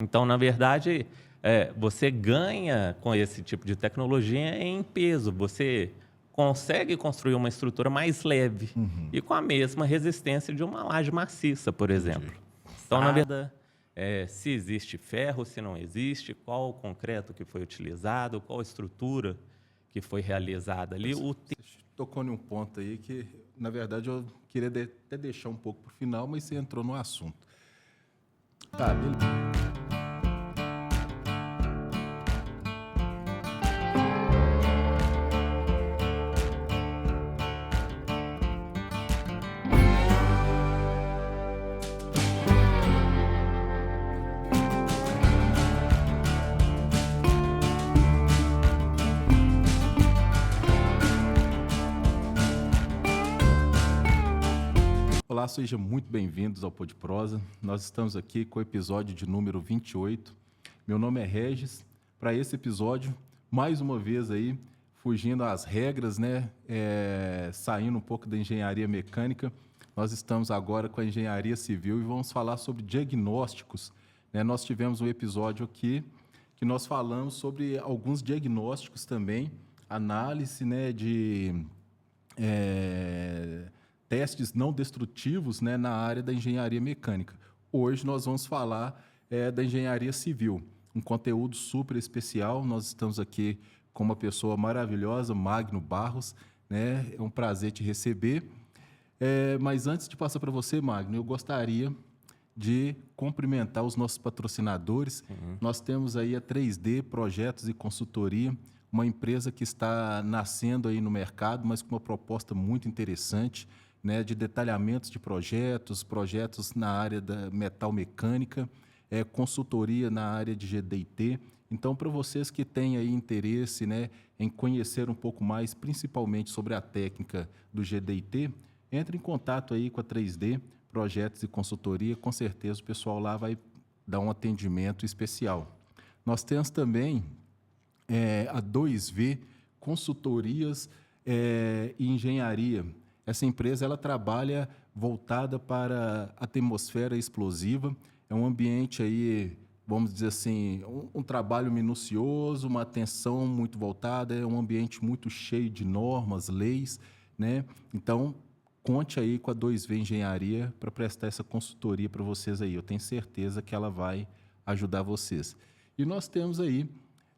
Então, na verdade, você ganha com esse tipo de tecnologia em peso. Você consegue construir uma estrutura mais leve Uhum, e com a mesma resistência de uma laje maciça, por entendi. exemplo. Então, na verdade, se existe ferro, se não existe, qual o concreto que foi utilizado, qual a estrutura que foi realizada ali. Você tocou em um ponto aí que, na verdade, eu queria até deixar um pouco para o final, mas você entrou no assunto. Tá, beleza. Olá, sejam muito bem-vindos ao Pod Prosa. Nós estamos aqui com o episódio de número 28. Meu nome é Regis. Para esse episódio, mais uma vez aí, fugindo às regras, né? Saindo um pouco da engenharia mecânica, nós estamos agora com a engenharia civil e vamos falar sobre diagnósticos, né? Nós tivemos um episódio aqui que nós falamos sobre alguns diagnósticos também, análise, né, de testes não destrutivos, né, na área da engenharia mecânica. Hoje nós vamos falar da engenharia civil, um conteúdo super especial. Nós estamos aqui com uma pessoa maravilhosa, Magno Barros, né? É um prazer te receber. Mas antes de passar para você, Magno, eu gostaria de cumprimentar os nossos patrocinadores. Nós temos aí a 3D Projetos e Consultoria, uma empresa que está nascendo aí no mercado, mas com uma proposta muito interessante, né, de detalhamentos de projetos na área da metal mecânica, consultoria na área de GD&T. Então, para vocês que têm aí interesse, né, em conhecer um pouco mais, principalmente sobre a técnica do GD&T, entre em contato aí com a 3D Projetos e Consultoria, com certeza o pessoal lá vai dar um atendimento especial. Nós temos também a 2V Consultorias e Engenharia. Essa empresa ela trabalha voltada para a atmosfera explosiva. É um ambiente aí, vamos dizer assim, um trabalho minucioso, uma atenção muito voltada, é um ambiente muito cheio de normas, leis, né? Então, conte aí com a 2V Engenharia para prestar essa consultoria para vocês aí. Eu tenho certeza que ela vai ajudar vocês. E nós temos aí,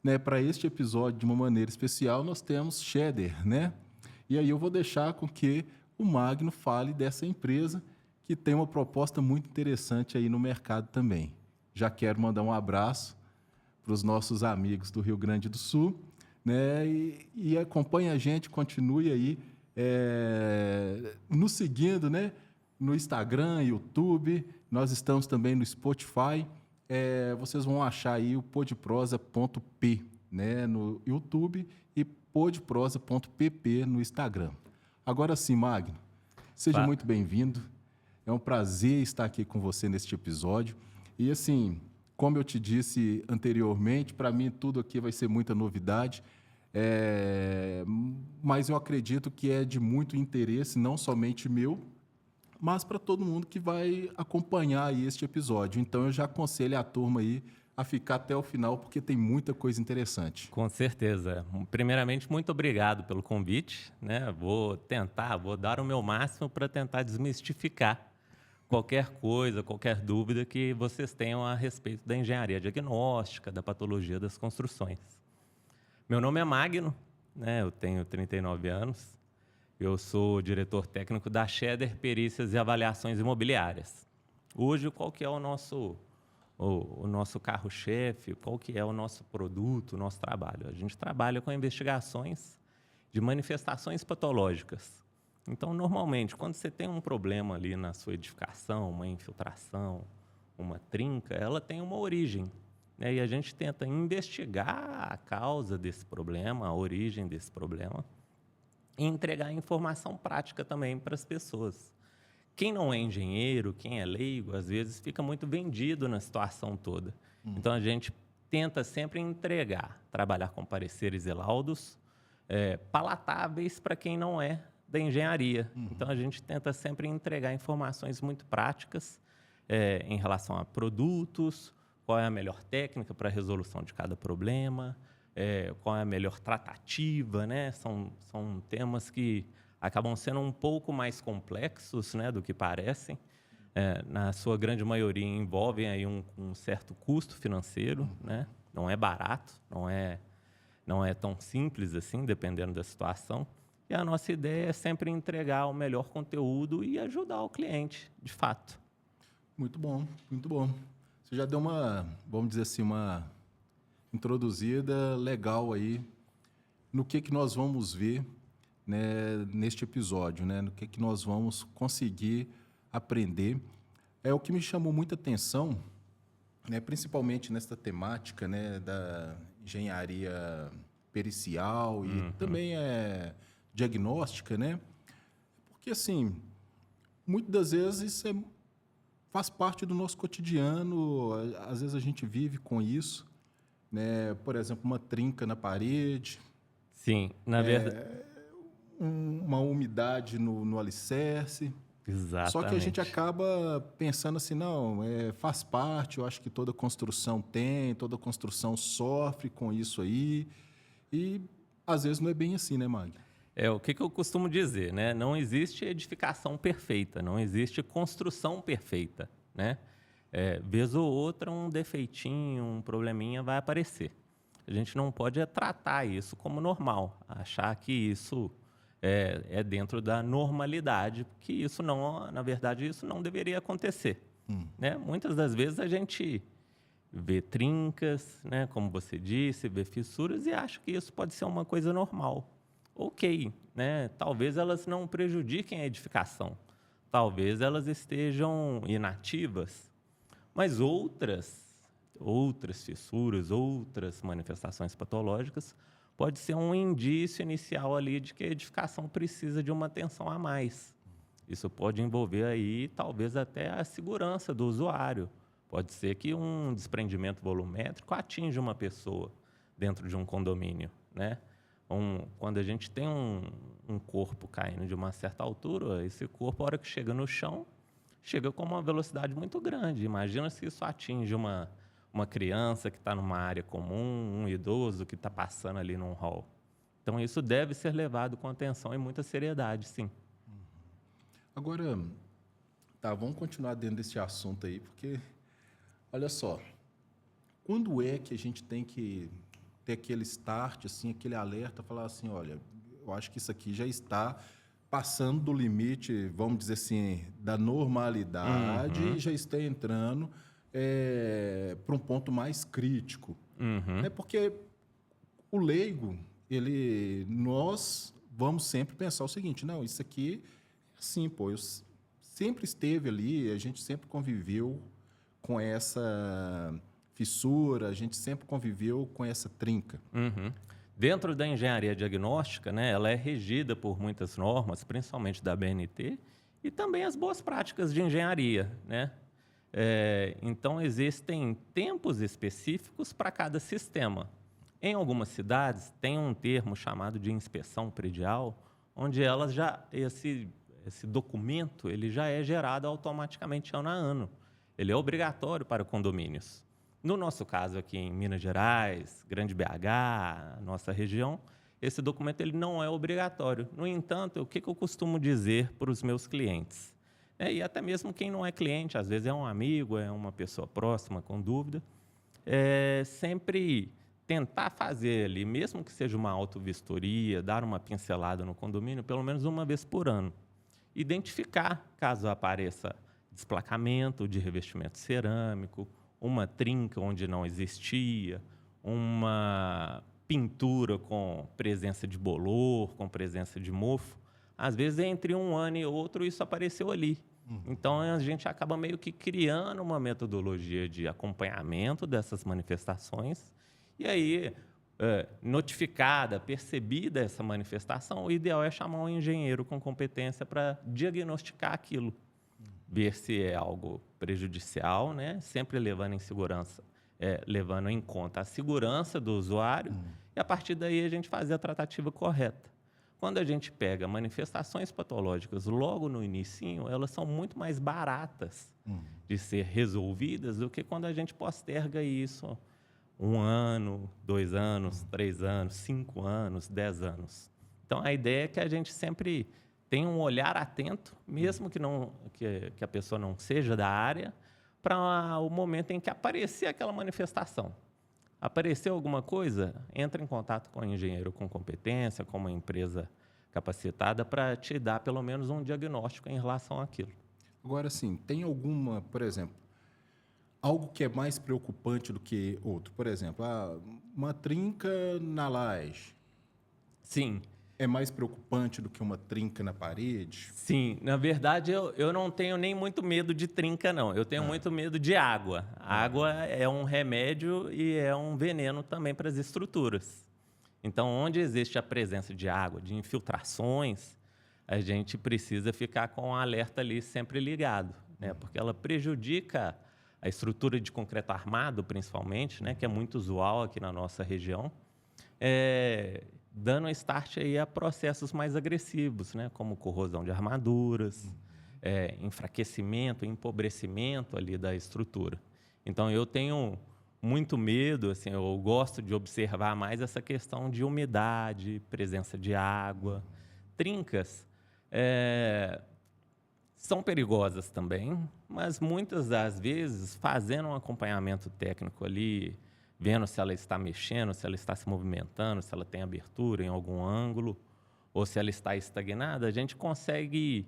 né, para este episódio, de uma maneira especial, nós temos Cheddar, né? E aí eu vou deixar com que o Magno fale dessa empresa que tem uma proposta muito interessante aí no mercado também. Já quero mandar um abraço para os nossos amigos do Rio Grande do Sul, né? E acompanhe a gente, continue aí nos seguindo, né? No Instagram, YouTube, nós estamos também no Spotify. Vocês vão achar aí o podprosa.p, né, no YouTube e podprosa.pp no Instagram. Agora sim, Magno, seja muito bem-vindo. É um prazer estar aqui com você neste episódio. E assim, como eu te disse anteriormente, para mim tudo aqui vai ser muita novidade, mas eu acredito que é de muito interesse, não somente meu, mas para todo mundo que vai acompanhar aí este episódio. Então eu já aconselho a turma aí a ficar até o final, porque tem muita coisa interessante. Com certeza. Primeiramente, muito obrigado pelo convite, né? Vou dar o meu máximo para tentar desmistificar qualquer coisa, qualquer dúvida que vocês tenham a respeito da engenharia diagnóstica, da patologia das construções. Meu nome é Magno, né? Eu tenho 39 anos. Eu sou diretor técnico da Cheddar Perícias e Avaliações Imobiliárias. Hoje, qual que é o nosso carro-chefe, qual que é o nosso produto, o nosso trabalho? A gente trabalha com investigações de manifestações patológicas. Então, normalmente, quando você tem um problema ali na sua edificação, uma infiltração, uma trinca, ela tem uma origem, né? E a gente tenta investigar a causa desse problema, a origem desse problema, e entregar informação prática também para as pessoas. Quem não é engenheiro, quem é leigo, às vezes fica muito vendido na situação toda. Então, a gente tenta sempre trabalhar com pareceres e laudos palatáveis para quem não é da engenharia. Então, a gente tenta sempre entregar informações muito práticas em relação a produtos, qual é a melhor técnica para a resolução de cada problema, qual é a melhor tratativa, né? São temas que acabam sendo um pouco mais complexos, né, do que parecem. Na sua grande maioria envolvem aí um certo custo financeiro, né? Não é barato, não é tão simples assim, dependendo da situação. E a nossa ideia é sempre entregar o melhor conteúdo e ajudar o cliente, de fato. Muito bom, muito bom. Você já deu uma, vamos dizer assim, uma introduzida legal aí no que nós vamos ver, né, neste episódio, né, no que nós vamos conseguir aprender. O que me chamou muita atenção, né, principalmente nesta temática, né, da engenharia pericial e também diagnóstica, né? Porque, assim, muitas das vezes isso faz parte do nosso cotidiano, às vezes a gente vive com isso, né? Por exemplo, uma trinca na parede. Sim, na verdade. Uma umidade no alicerce. Exatamente. Só que a gente acaba pensando assim, não, faz parte, eu acho que toda construção toda construção sofre com isso aí. E às vezes não é bem assim, né, Mag? O que eu costumo dizer, né? Não existe edificação perfeita, não existe construção perfeita, né? Vez ou outra, um defeitinho, um probleminha vai aparecer. A gente não pode tratar isso como normal, achar que isso é dentro da normalidade, porque isso não, na verdade, isso não deveria acontecer, né? Muitas das vezes a gente vê trincas, né? Como você disse, vê fissuras e acha que isso pode ser uma coisa normal. Ok, né? Talvez elas não prejudiquem a edificação, talvez elas estejam inativas, mas outras fissuras, outras manifestações patológicas pode ser um indício inicial ali de que a edificação precisa de uma atenção a mais. Isso pode envolver aí talvez até a segurança do usuário. Pode ser que um desprendimento volumétrico atinja uma pessoa dentro de um condomínio, né? Quando a gente tem um corpo caindo de uma certa altura, esse corpo, a hora que chega no chão, chega com uma velocidade muito grande. Imagina se isso atinge uma criança que está numa área comum, um idoso que está passando ali num hall. Então, isso deve ser levado com atenção e muita seriedade, sim. Agora, vamos continuar dentro desse assunto aí, porque, olha só, quando é que a gente tem que ter aquele start, assim, aquele alerta, falar assim, olha, eu acho que isso aqui já está passando do limite, vamos dizer assim, da normalidade e já está entrando para um ponto mais crítico. Né? Porque o leigo, nós vamos sempre pensar o seguinte, não, isso aqui, assim, pô, sempre esteve ali, a gente sempre conviveu com essa fissura, a gente sempre conviveu com essa trinca. Dentro da engenharia diagnóstica, né, ela é regida por muitas normas, principalmente da BNT, e também as boas práticas de engenharia, né? Então, existem tempos específicos para cada sistema. Em algumas cidades, tem um termo chamado de inspeção predial, onde esse documento ele já é gerado automaticamente ano a ano. Ele é obrigatório para condomínios. No nosso caso aqui em Minas Gerais, Grande BH, nossa região, esse documento ele não é obrigatório. No entanto, o que eu costumo dizer para os meus clientes? E até mesmo quem não é cliente, às vezes é um amigo, é uma pessoa próxima com dúvida, sempre tentar fazer ali, mesmo que seja uma autovistoria, dar uma pincelada no condomínio, pelo menos uma vez por ano. Identificar, caso apareça desplacamento de revestimento cerâmico, uma trinca onde não existia, uma pintura com presença de bolor, com presença de mofo. Às vezes, entre um ano e outro, isso apareceu ali. Então, a gente acaba meio que criando uma metodologia de acompanhamento dessas manifestações. E aí, notificada, percebida essa manifestação, o ideal é chamar um engenheiro com competência para diagnosticar aquilo. Ver se é algo prejudicial, né? Sempre levando levando em conta a segurança do usuário e, a partir daí, a gente fazer a tratativa correta. quando a gente pega manifestações patológicas logo no inicinho, elas são muito mais baratas de ser resolvidas do que quando a gente posterga isso 1 ano, 2 anos, 3 anos, 5 anos, 10 anos. Então, a ideia é que a gente sempre tenha um olhar atento, mesmo que a pessoa não seja da área, para o momento em que aparecer aquela manifestação. Apareceu alguma coisa, entra em contato com o engenheiro com competência, com uma empresa capacitada para te dar pelo menos um diagnóstico em relação àquilo. Agora, sim, tem alguma, por exemplo, algo que é mais preocupante do que outro? Por exemplo, uma trinca na laje Sim, é mais preocupante do que uma trinca na parede? sim. Na verdade, eu não tenho nem muito medo de trinca, não. Eu tenho muito medo de água. A água é um remédio e é um veneno também para as estruturas. Então, onde existe a presença de água, de infiltrações, a gente precisa ficar com o alerta ali sempre ligado, né? Porque ela prejudica a estrutura de concreto armado, principalmente, né? Que é muito usual aqui na nossa região, dando start aí a processos mais agressivos, né? Como corrosão de armaduras, enfraquecimento, empobrecimento ali da estrutura. Então, eu tenho muito medo, assim, eu gosto de observar mais essa questão de umidade, presença de água. Trincas são perigosas também, mas muitas das vezes, fazendo um acompanhamento técnico ali, vendo se ela está mexendo, se ela está se movimentando, se ela tem abertura em algum ângulo, ou se ela está estagnada, a gente consegue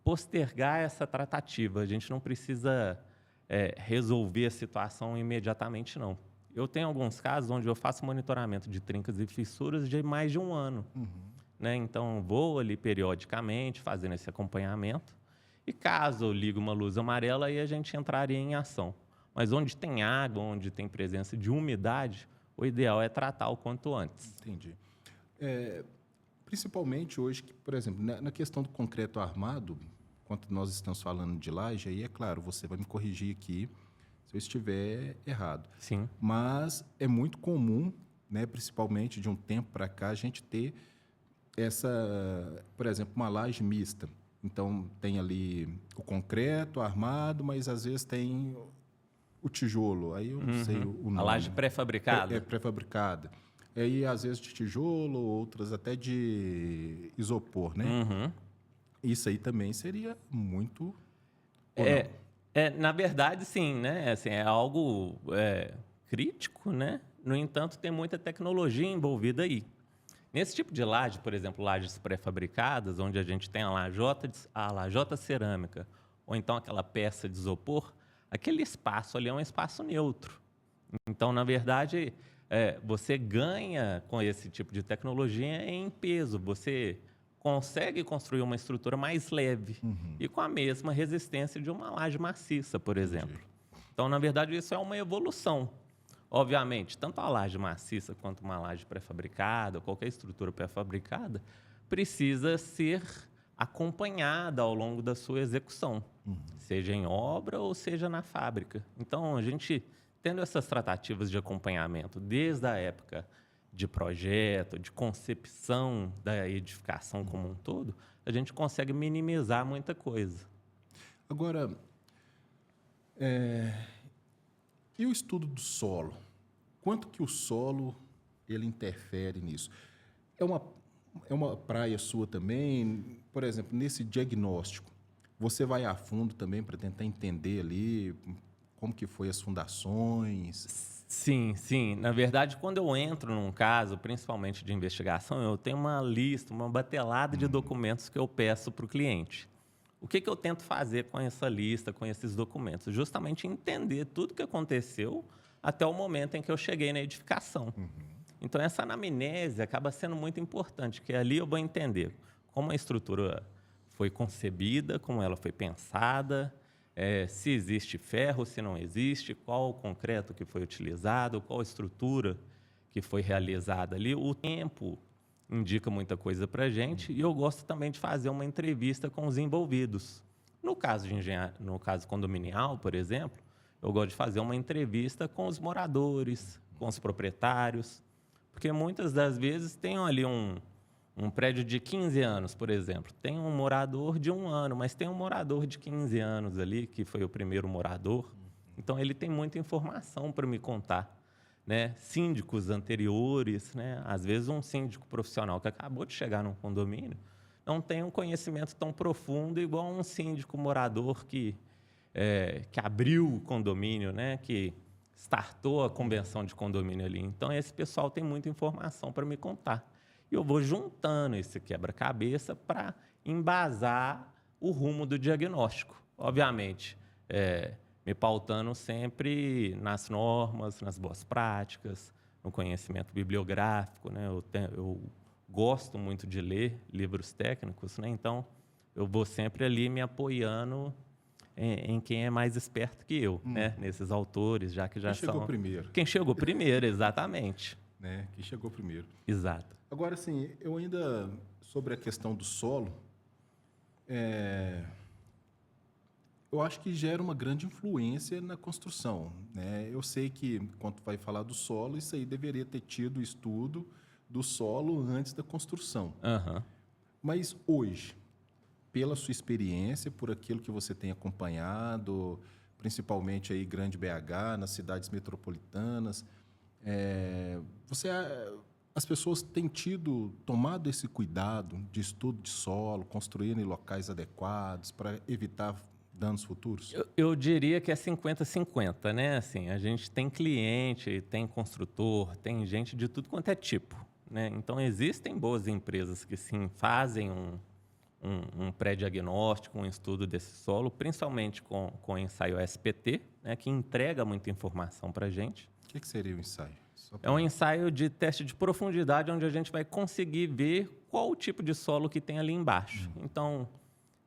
postergar essa tratativa. A gente não precisa resolver a situação imediatamente, não. Eu tenho alguns casos onde eu faço monitoramento de trincas e fissuras de mais de 1 ano. Né? Então, vou ali periodicamente fazendo esse acompanhamento e caso eu ligue uma luz amarela, aí a gente entraria em ação. Mas onde tem água, onde tem presença de umidade, o ideal é tratar o quanto antes. Entendi. Principalmente hoje, que, por exemplo, na questão do concreto armado, quando nós estamos falando de laje, aí é claro, você vai me corrigir aqui se eu estiver errado. Sim. Mas é muito comum, né, principalmente de um tempo para cá, a gente ter por exemplo, uma laje mista. Então, tem ali o concreto armado, mas às vezes tem o tijolo. Aí eu não sei o nome. A laje pré-fabricada. É pré-fabricada. Aí, às vezes, de tijolo, outras até de isopor, né? Isso aí também seria muito... Na verdade, sim, né? Assim, é algo crítico, né? No entanto, tem muita tecnologia envolvida aí. Nesse tipo de laje, por exemplo, lajes pré-fabricadas, onde a gente tem a lajota cerâmica, ou então aquela peça de isopor, aquele espaço ali é um espaço neutro. Então, na verdade, você ganha com esse tipo de tecnologia em peso. Você consegue construir uma estrutura mais leve e com a mesma resistência de uma laje maciça, por exemplo. Então, na verdade, isso é uma evolução. Obviamente, tanto a laje maciça quanto uma laje pré-fabricada, qualquer estrutura pré-fabricada, precisa ser acompanhada ao longo da sua execução, seja em obra ou seja na fábrica. Então, a gente, tendo essas tratativas de acompanhamento desde a época de projeto, de concepção da edificação como um todo, a gente consegue minimizar muita coisa. Agora, e o estudo do solo? Quanto que o solo ele interfere nisso? É uma praia sua também? Por exemplo, nesse diagnóstico, você vai a fundo também para tentar entender ali como que foi as fundações? Sim, sim. Na verdade, quando eu entro num caso, principalmente de investigação, eu tenho uma lista, uma batelada de documentos que eu peço para o cliente. O que eu tento fazer com essa lista, com esses documentos? Justamente entender tudo o que aconteceu até o momento em que eu cheguei na edificação. Então, essa anamnese acaba sendo muito importante, porque ali eu vou entender como a estrutura foi concebida, como ela foi pensada, se existe ferro, se não existe, qual o concreto que foi utilizado, qual a estrutura que foi realizada ali. O tempo indica muita coisa para a gente e eu gosto também de fazer uma entrevista com os envolvidos. No caso no caso condominial, por exemplo, eu gosto de fazer uma entrevista com os moradores, com os proprietários, porque muitas das vezes tem ali um Um prédio de 15 anos, por exemplo, tem um morador de 1 ano, mas tem um morador de 15 anos ali, que foi o primeiro morador. Então, ele tem muita informação para me contar, né? Síndicos anteriores, né? Às vezes, um síndico profissional que acabou de chegar num condomínio não tem um conhecimento tão profundo igual um síndico morador que abriu o condomínio, né? Que startou a convenção de condomínio ali. Então, esse pessoal tem muita informação para me contar. E eu vou juntando esse quebra-cabeça para embasar o rumo do diagnóstico. Obviamente, me pautando sempre nas normas, nas boas práticas, no conhecimento bibliográfico, né? Eu gosto muito de ler livros técnicos, né? Então, eu vou sempre ali me apoiando em quem é mais esperto que eu, né? Nesses autores, já que já Quem chegou primeiro. Quem chegou primeiro, exatamente. Né? Quem chegou primeiro. Exato. Agora, assim, eu ainda, sobre a questão do solo, eu acho que gera uma grande influência na construção, né? Eu sei que, quando vai falar do solo, isso aí deveria ter tido estudo do solo antes da construção. Uhum. Mas hoje, pela sua experiência, por aquilo que você tem acompanhado, principalmente aí Grande BH, nas cidades metropolitanas, as pessoas têm tomado esse cuidado de estudo de solo, construindo em locais adequados para evitar danos futuros? Eu diria que é 50-50, né? Assim, a gente tem cliente, tem construtor, tem gente de tudo quanto é tipo, né? Então, existem boas empresas que, sim, fazem um pré-diagnóstico, um estudo desse solo, principalmente com o ensaio SPT, né? Que entrega muita informação para a gente. O que seria o ensaio? É um ensaio de teste de profundidade, onde a gente vai conseguir ver qual o tipo de solo que tem ali embaixo. Então,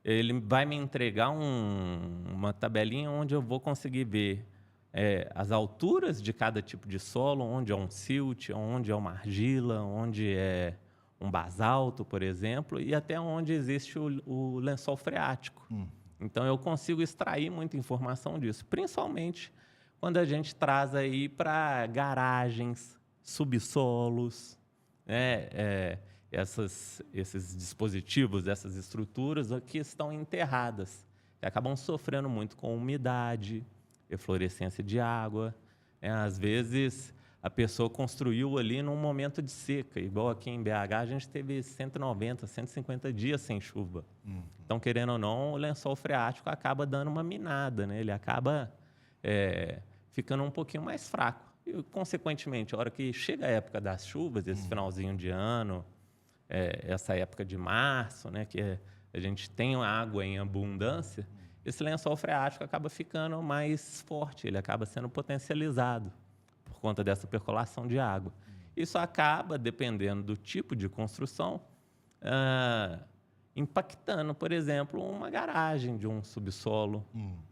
ele vai me entregar uma tabelinha onde eu vou conseguir ver as alturas de cada tipo de solo, onde é um silt, onde é uma argila, onde é um basalto, por exemplo, e até onde existe o lençol freático. Então, eu consigo extrair muita informação disso, principalmente quando a gente traz aí para garagens, subsolos, né? Esses dispositivos, essas estruturas que estão enterradas, que acabam sofrendo muito com umidade, eflorescência de água. Às vezes, a pessoa construiu ali num momento de seca, igual aqui em BH, a gente teve 190, 150 dias sem chuva. Então, querendo ou não, o lençol freático acaba dando uma minada, né? Ele acaba ficando um pouquinho mais fraco. E, consequentemente, a hora que chega a época das chuvas, esse finalzinho de ano, essa época de março, né, que a gente tem água em abundância, esse lençol freático acaba ficando mais forte, ele acaba sendo potencializado por conta dessa percolação de água. Isso acaba, dependendo do tipo de construção, impactando, por exemplo, uma garagem de um subsolo,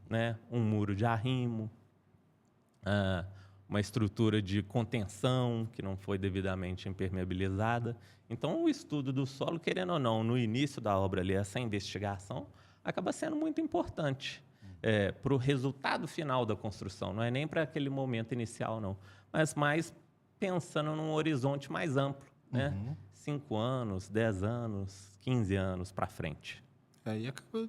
né, um muro de arrimo, uma estrutura de contenção que não foi devidamente impermeabilizada. Então, o estudo do solo, querendo ou não, no início da obra ali, essa investigação acaba sendo muito importante para o resultado final da construção. Não é nem para aquele momento inicial, não, mas mais pensando num horizonte mais amplo, né? 5 anos, 10 anos, 15 anos para frente. Aí acaba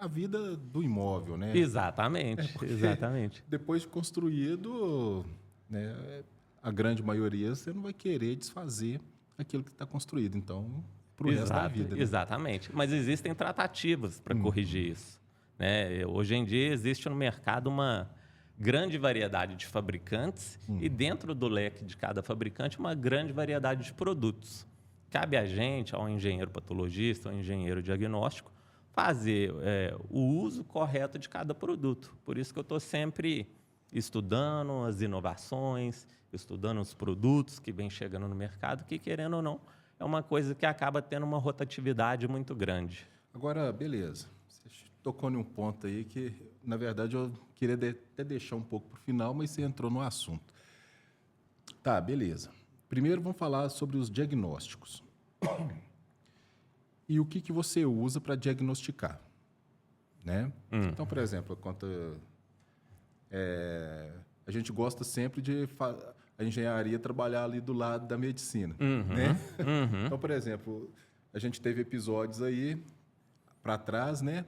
a vida do imóvel, né? Exatamente, exatamente. Depois de construído, né, a grande maioria você não vai querer desfazer aquilo que está construído. Então, para o resto da vida. Né? Exatamente. Mas existem tratativas para corrigir isso. Né? Hoje em dia existe no mercado uma grande variedade de fabricantes e dentro do leque de cada fabricante uma grande variedade de produtos. Cabe a gente, ao engenheiro patologista, ao engenheiro diagnóstico, fazer o uso correto de cada produto. Por isso que eu estou sempre estudando as inovações, estudando os produtos que vêm chegando no mercado, que, querendo ou não, é uma coisa que acaba tendo uma rotatividade muito grande. Agora, beleza. Você tocou em um ponto aí que, na verdade, eu queria até deixar um pouco para o final, mas você entrou no assunto. Tá, beleza. Primeiro, vamos falar sobre os diagnósticos. E o que você usa para diagnosticar, né? Então, por exemplo, a gente gosta sempre de a engenharia trabalhar ali do lado da medicina, Uhum, né? uhum. Então, por exemplo, a gente teve episódios aí para trás, né?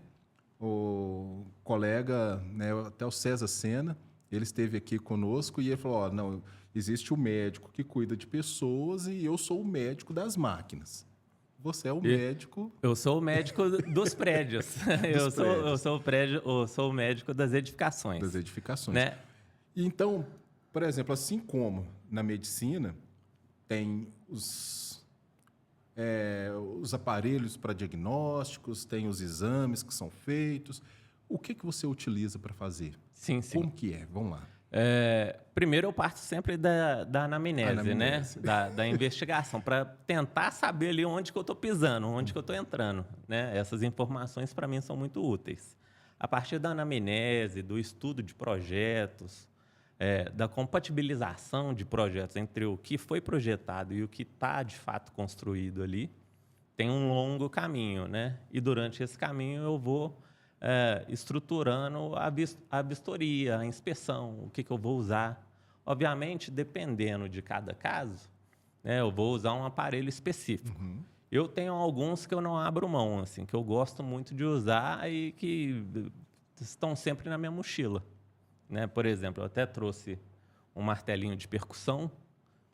O colega, né, até o César Sena, ele esteve aqui conosco e ele falou: ó, não, existe o médico que cuida de pessoas e eu sou o médico das máquinas. Você é o E médico eu sou o médico dos prédios. dos Eu prédios, sou o prédio, eu sou o médico das das edificações, edificações. né? E então, por exemplo, assim como na medicina tem os aparelhos para diagnósticos, tem os exames que são feitos. O que você utiliza para fazer? Sim, sim. Como que é? Vamos lá. Primeiro eu parto sempre da anamnese, Anamnese. né? Da investigação, para tentar saber ali onde que eu estou pisando, onde que eu estou entrando, né? Essas informações para mim são muito úteis. A partir da anamnese, do estudo de projetos, da compatibilização de projetos entre o que foi projetado e o que está de fato construído ali, tem um longo caminho, né? E durante esse caminho eu vou estruturando a vistoria, a inspeção, o que eu vou usar. Obviamente, dependendo de cada caso, né, eu vou usar um aparelho específico. Eu tenho alguns que eu não abro mão, assim, que eu gosto muito de usar e que estão sempre na minha mochila, né? Por exemplo, eu até trouxe um martelinho de percussão,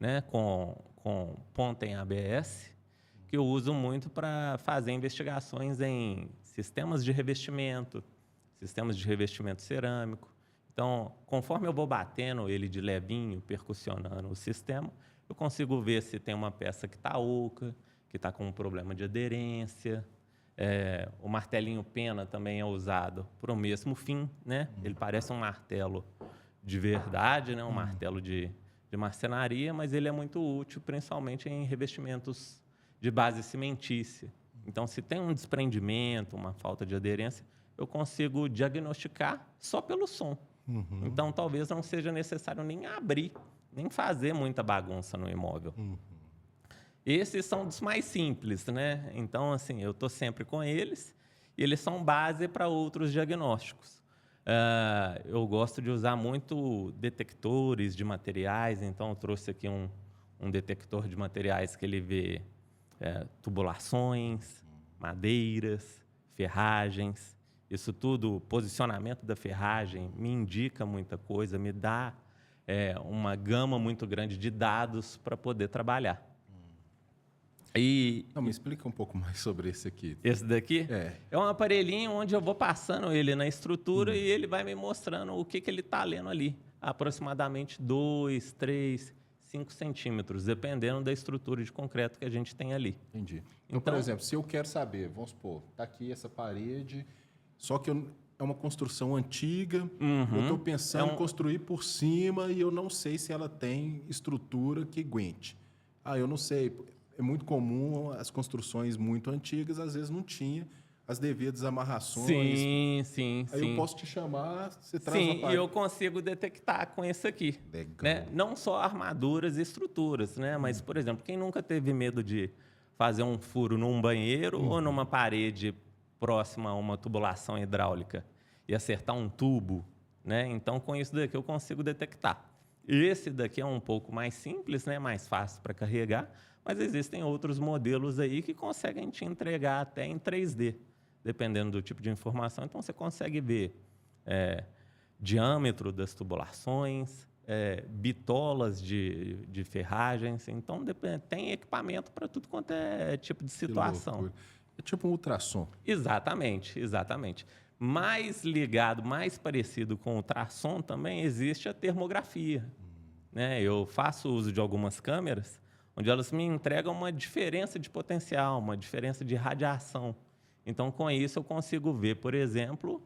né, com ponta em ABS, que eu uso muito para fazer investigações em sistemas de revestimento cerâmico. Então, conforme eu vou batendo ele de levinho, percussionando o sistema, eu consigo ver se tem uma peça que está oca, que está com um problema de aderência. O martelinho pena também é usado para o mesmo fim, né? Ele parece um martelo de verdade, né? Um martelo de marcenaria, mas ele é muito útil, principalmente em revestimentos de base cimentícia. Então, se tem um desprendimento, uma falta de aderência, eu consigo diagnosticar só pelo som. Então, talvez não seja necessário nem abrir, nem fazer muita bagunça no imóvel. Esses são dos mais simples, né? Então, assim, eu estou sempre com eles e eles são base para outros diagnósticos. Eu gosto de usar muito detectores de materiais, então eu trouxe aqui um detector de materiais que ele vê tubulações, madeiras, ferragens. Isso tudo, o posicionamento da ferragem me indica muita coisa, me dá uma gama muito grande de dados para poder trabalhar. Não, me explica um pouco mais sobre esse aqui. Esse daqui é um aparelhinho onde eu vou passando ele na estrutura e ele vai me mostrando o que ele está lendo ali. Aproximadamente 2, 3, 5 centímetros, dependendo da estrutura de concreto que a gente tem ali. Entendi. Então, por exemplo, se eu quero saber, vamos supor, está aqui essa parede, só que é uma construção antiga, eu estou pensando em construir por cima e eu não sei se ela tem estrutura que aguente. Eu não sei. É muito comum as construções muito antigas, às vezes não tinha as devidas amarrações. Sim. Aí eu posso te chamar, você traz uma Sim, parede. e eu consigo detectar com esse aqui. Legal. Né? Não só armaduras e estruturas, né? Mas, por exemplo, quem nunca teve medo de fazer um furo num banheiro ou numa parede próxima a uma tubulação hidráulica e acertar um tubo, né? Então, com isso daqui eu consigo detectar. Esse daqui é um pouco mais simples, né? Mais fácil para carregar, mas existem outros modelos aí que conseguem te entregar até em 3D, dependendo do tipo de informação. Então, você consegue ver diâmetro das tubulações, bitolas de ferragens. Então, tem equipamento para tudo quanto é tipo de situação. É tipo um ultrassom. Exatamente. Mais ligado, mais parecido com o ultrassom também existe a termografia. Né? Eu faço uso de algumas câmeras onde elas me entregam uma diferença de potencial, uma diferença de radiação. Então, com isso, eu consigo ver, por exemplo,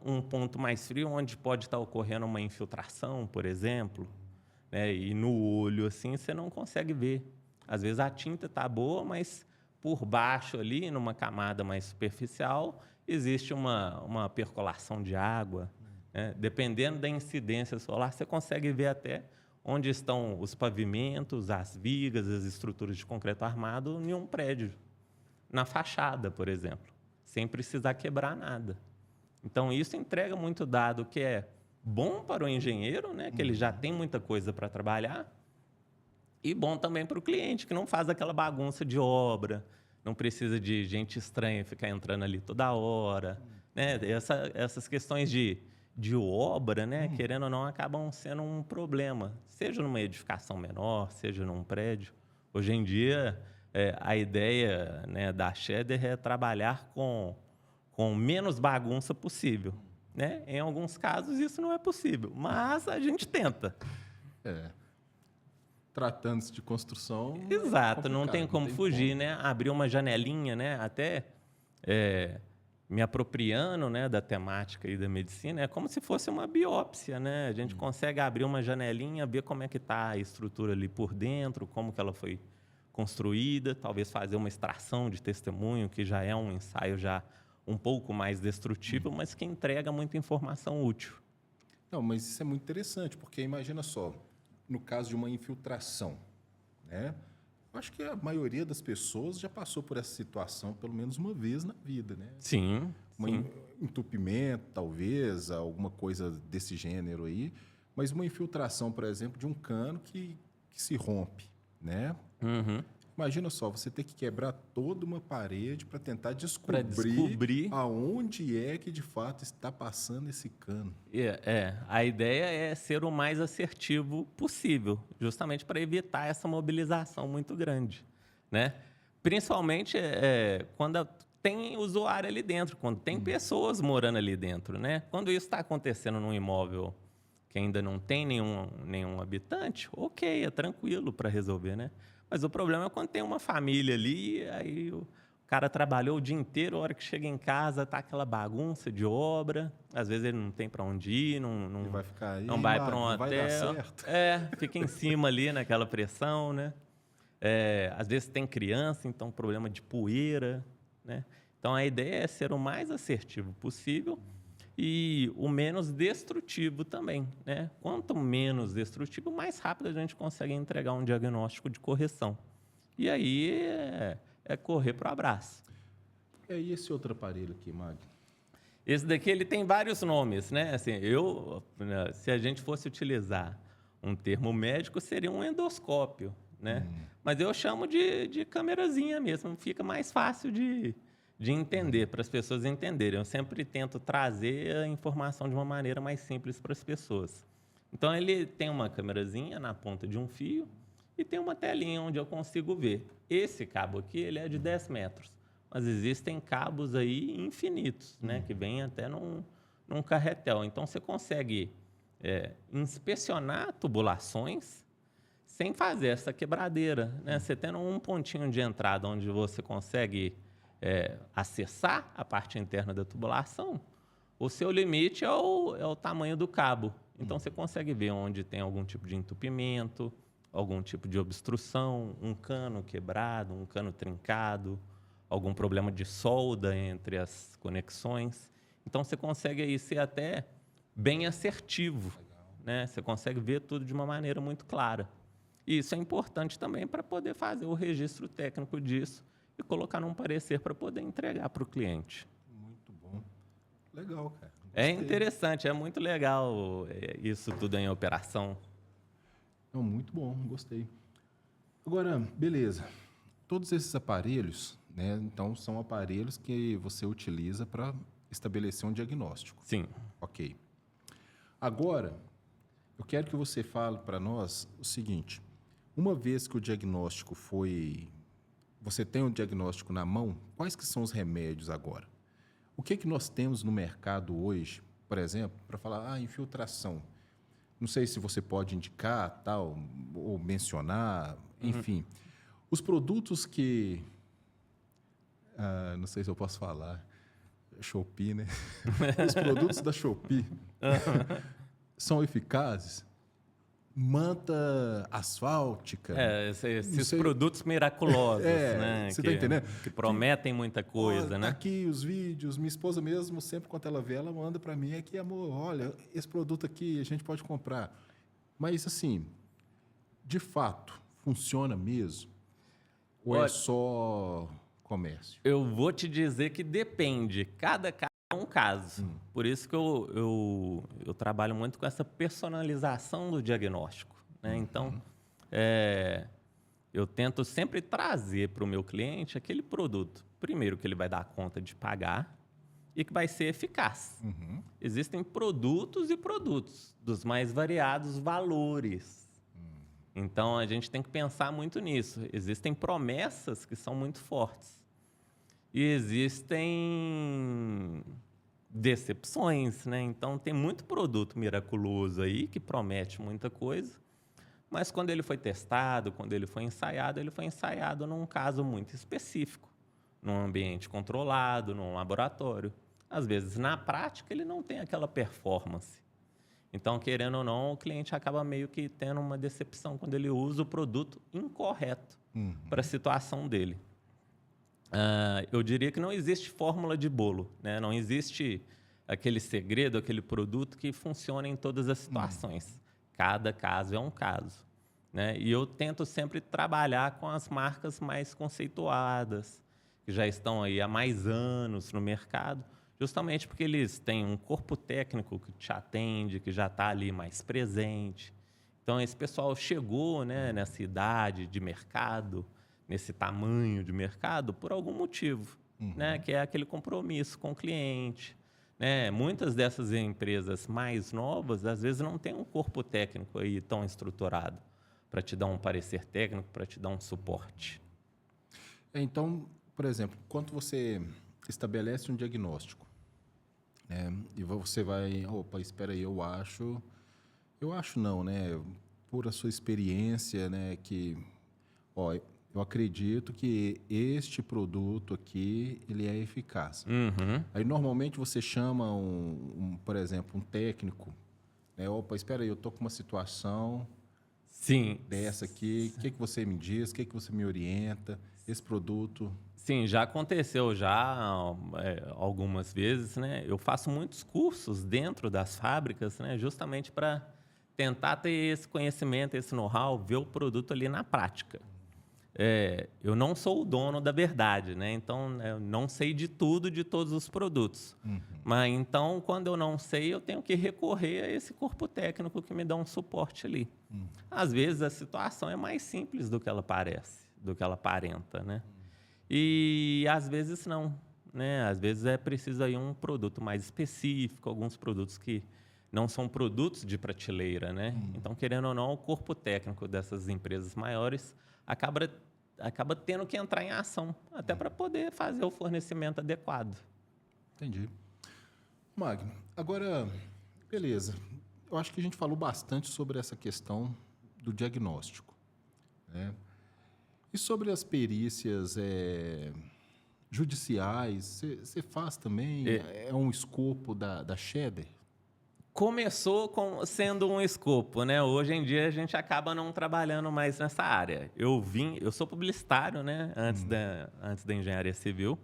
um ponto mais frio onde pode estar ocorrendo uma infiltração, por exemplo, né? E no olho, assim, você não consegue ver. Às vezes a tinta está boa, mas por baixo ali, numa camada mais superficial, existe uma percolação de água. Né? Dependendo da incidência solar, você consegue ver até onde estão os pavimentos, as vigas, as estruturas de concreto armado em um prédio, na fachada, por exemplo, sem precisar quebrar nada. Então, isso entrega muito dado que é bom para o engenheiro, né, que ele já tem muita coisa para trabalhar, e bom também para o cliente, que não faz aquela bagunça de obra, não precisa de gente estranha ficar entrando ali toda hora, né? Essas questões de obra, né, querendo ou não, acabam sendo um problema, seja numa edificação menor, seja num prédio. Hoje em dia, a ideia, né, da Schaeder é trabalhar com menos bagunça possível, né? Em alguns casos, isso não é possível, mas a gente tenta. Tratando-se de construção. Exato, não tem como fugir, né? Abrir uma janelinha, né? Até me apropriando, né, da temática aí da medicina, é como se fosse uma biópsia, né? A gente consegue abrir uma janelinha, ver como é que está a estrutura ali por dentro, como que ela foi construída, talvez fazer uma extração de testemunho, que já é um ensaio já um pouco mais destrutivo, mas que entrega muita informação útil. Não, mas isso é muito interessante, porque imagina só, no caso de uma infiltração, né? Eu acho que a maioria das pessoas já passou por essa situação pelo menos uma vez na vida, né? Sim, Entupimento, talvez, alguma coisa desse gênero aí, mas uma infiltração, por exemplo, de um cano que se rompe, né? Uhum. Imagina só, você ter que quebrar toda uma parede para tentar descobrir aonde é que de fato está passando esse cano. A ideia é ser o mais assertivo possível, justamente para evitar essa mobilização muito grande, né? Principalmente quando tem usuário ali dentro, quando tem pessoas morando ali dentro, né? Quando isso está acontecendo num imóvel que ainda não tem nenhum habitante, ok, é tranquilo para resolver, né? Mas o problema é quando tem uma família ali, aí o cara trabalhou o dia inteiro, a hora que chega em casa tá aquela bagunça de obra, às vezes ele não tem para onde ir, não vai ficar aí, não vai para um não vai dar hotel, certo. fica em cima ali naquela pressão, né? Às vezes tem criança, então problema de poeira, né? Então a ideia é ser o mais assertivo possível e o menos destrutivo também, né? Quanto menos destrutivo, mais rápido a gente consegue entregar um diagnóstico de correção. E aí é correr para o abraço. E aí esse outro aparelho aqui, Mag? Esse daqui ele tem vários nomes, né? Assim, se a gente fosse utilizar um termo médico, seria um endoscópio, né? Mas eu chamo de câmerazinha mesmo, fica mais fácil de entender, para as pessoas entenderem. Eu sempre tento trazer a informação de uma maneira mais simples para as pessoas. Então, ele tem uma câmerazinha na ponta de um fio e tem uma telinha onde eu consigo ver. Esse cabo aqui, ele é de 10 metros, mas existem cabos aí infinitos, né, que vêm até num carretel. Então, você consegue inspecionar tubulações sem fazer essa quebradeira, né? Você tendo um pontinho de entrada onde você consegue acessar a parte interna da tubulação, o seu limite é o tamanho do cabo. Então, você consegue ver onde tem algum tipo de entupimento, algum tipo de obstrução, um cano quebrado, um cano trincado, algum problema de solda entre as conexões. Então, você consegue aí ser até bem assertivo, né? Você consegue ver tudo de uma maneira muito clara. E isso é importante também para poder fazer o registro técnico disso e colocar num parecer para poder entregar para o cliente. Muito bom. Legal, cara. É interessante, é muito legal isso tudo em operação. Não, muito bom, gostei. Agora, beleza. Todos esses aparelhos, né, então, são aparelhos que você utiliza para estabelecer um diagnóstico. Sim. Ok. Agora, eu quero que você fale para nós o seguinte. Uma vez que o diagnóstico você tem um diagnóstico na mão, quais que são os remédios agora? O que nós temos no mercado hoje, por exemplo, para falar, infiltração. Não sei se você pode indicar, tal, ou mencionar, enfim. Os produtos que... não sei se eu posso falar. Shopee, né? Os produtos da Shopee são eficazes? Manta asfáltica. Esses produtos miraculosos, né? Você está entendendo? Que prometem muita coisa, né? Aqui os vídeos, minha esposa mesmo, sempre quando ela vê, ela manda para mim aqui, amor, olha, esse produto aqui a gente pode comprar. Mas, assim, de fato, funciona mesmo? Ou é só comércio? Eu vou te dizer que depende. Cada caso é um caso. Por isso que eu trabalho muito com essa personalização do diagnóstico, né? Então, eu tento sempre trazer para o meu cliente aquele produto, primeiro, que ele vai dar conta de pagar e que vai ser eficaz. Existem produtos e produtos dos mais variados valores. Então, a gente tem que pensar muito nisso. Existem promessas que são muito fortes. E existem decepções, né? Então, tem muito produto miraculoso aí que promete muita coisa, mas quando ele foi testado, quando ele foi ensaiado num caso muito específico, num ambiente controlado, num laboratório. Às vezes, na prática, ele não tem aquela performance. Então, querendo ou não, o cliente acaba meio que tendo uma decepção quando ele usa o produto incorreto para a situação dele. Eu diria que não existe fórmula de bolo, né? Não existe aquele segredo, aquele produto que funciona em todas as situações. Cada caso é um caso, né? E eu tento sempre trabalhar com as marcas mais conceituadas, que já estão aí há mais anos no mercado, justamente porque eles têm um corpo técnico que te atende, que já está ali mais presente. Então, esse pessoal chegou, né, nessa idade de mercado, nesse tamanho de mercado, por algum motivo, né, que é aquele compromisso com o cliente. Né? Muitas dessas empresas mais novas, às vezes, não têm um corpo técnico aí tão estruturado para te dar um parecer técnico, para te dar um suporte. Então, por exemplo, quando você estabelece um diagnóstico, né, e você vai, opa, espera aí, eu acho não, né, por a sua experiência, né, que, eu acredito que este produto aqui, ele é eficaz. Aí, normalmente, você chama, por exemplo, um técnico, né, opa, espera aí, eu estou com uma situação dessa aqui, o que você me diz, o que você me orienta, esse produto... Sim, já aconteceu algumas vezes, né? Eu faço muitos cursos dentro das fábricas, né? Justamente para tentar ter esse conhecimento, esse know-how, ver o produto ali na prática. Eu não sou o dono da verdade, né? Então, eu não sei de tudo, de todos os produtos. Mas, então, quando eu não sei, eu tenho que recorrer a esse corpo técnico que me dá um suporte ali. Às vezes, a situação é mais simples do que ela parece, do que ela aparenta, né? E, às vezes, não, né? Às vezes, é preciso aí um produto mais específico, alguns produtos que não são produtos de prateleira, né? Então, querendo ou não, o corpo técnico dessas empresas maiores acaba tendo que entrar em ação, até para poder fazer o fornecimento adequado. Entendi. Magno, agora, beleza. Eu acho que a gente falou bastante sobre essa questão do diagnóstico, né? E sobre as perícias judiciais, você faz também? É um escopo da Scheder? Começou sendo um escopo, né? Hoje em dia a gente acaba não trabalhando mais nessa área. Eu sou publicitário, né? Antes da engenharia civil.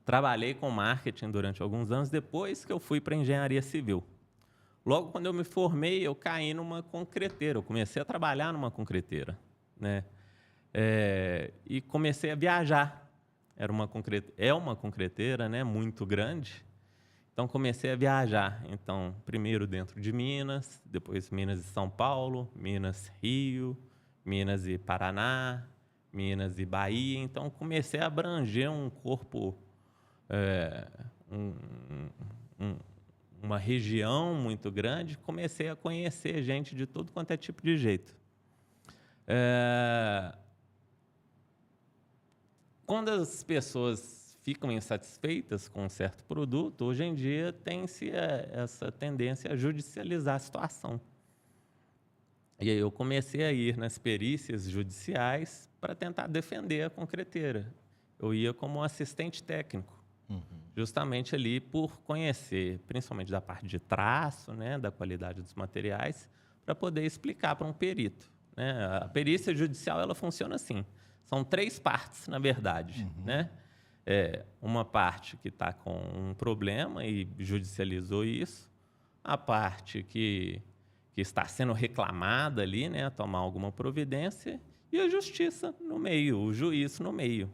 Trabalhei com marketing durante alguns anos, depois que eu fui para a engenharia civil. Logo quando eu me formei, eu caí numa concreteira. Eu comecei a trabalhar numa concreteira, né? E comecei a viajar. É uma concreteira, né? Muito grande. Então, comecei a viajar. Então, primeiro dentro de Minas, depois Minas e São Paulo, Minas Rio, Minas e Paraná, Minas e Bahia. Então, comecei a abranger um corpo, uma região muito grande. Comecei a conhecer gente de tudo quanto é tipo de jeito. Quando as pessoas ficam insatisfeitas com um certo produto, hoje em dia tem-se essa tendência a judicializar a situação. E aí eu comecei a ir nas perícias judiciais para tentar defender a concreteira. Eu ia como assistente técnico, justamente ali por conhecer, principalmente da parte de traço, né, da qualidade dos materiais, para poder explicar para um perito, né? A perícia judicial ela funciona assim. São 3 partes, na verdade, né? Uma parte que está com um problema e judicializou isso, a parte que está sendo reclamada ali, né, tomar alguma providência, e a justiça no meio, o juiz no meio.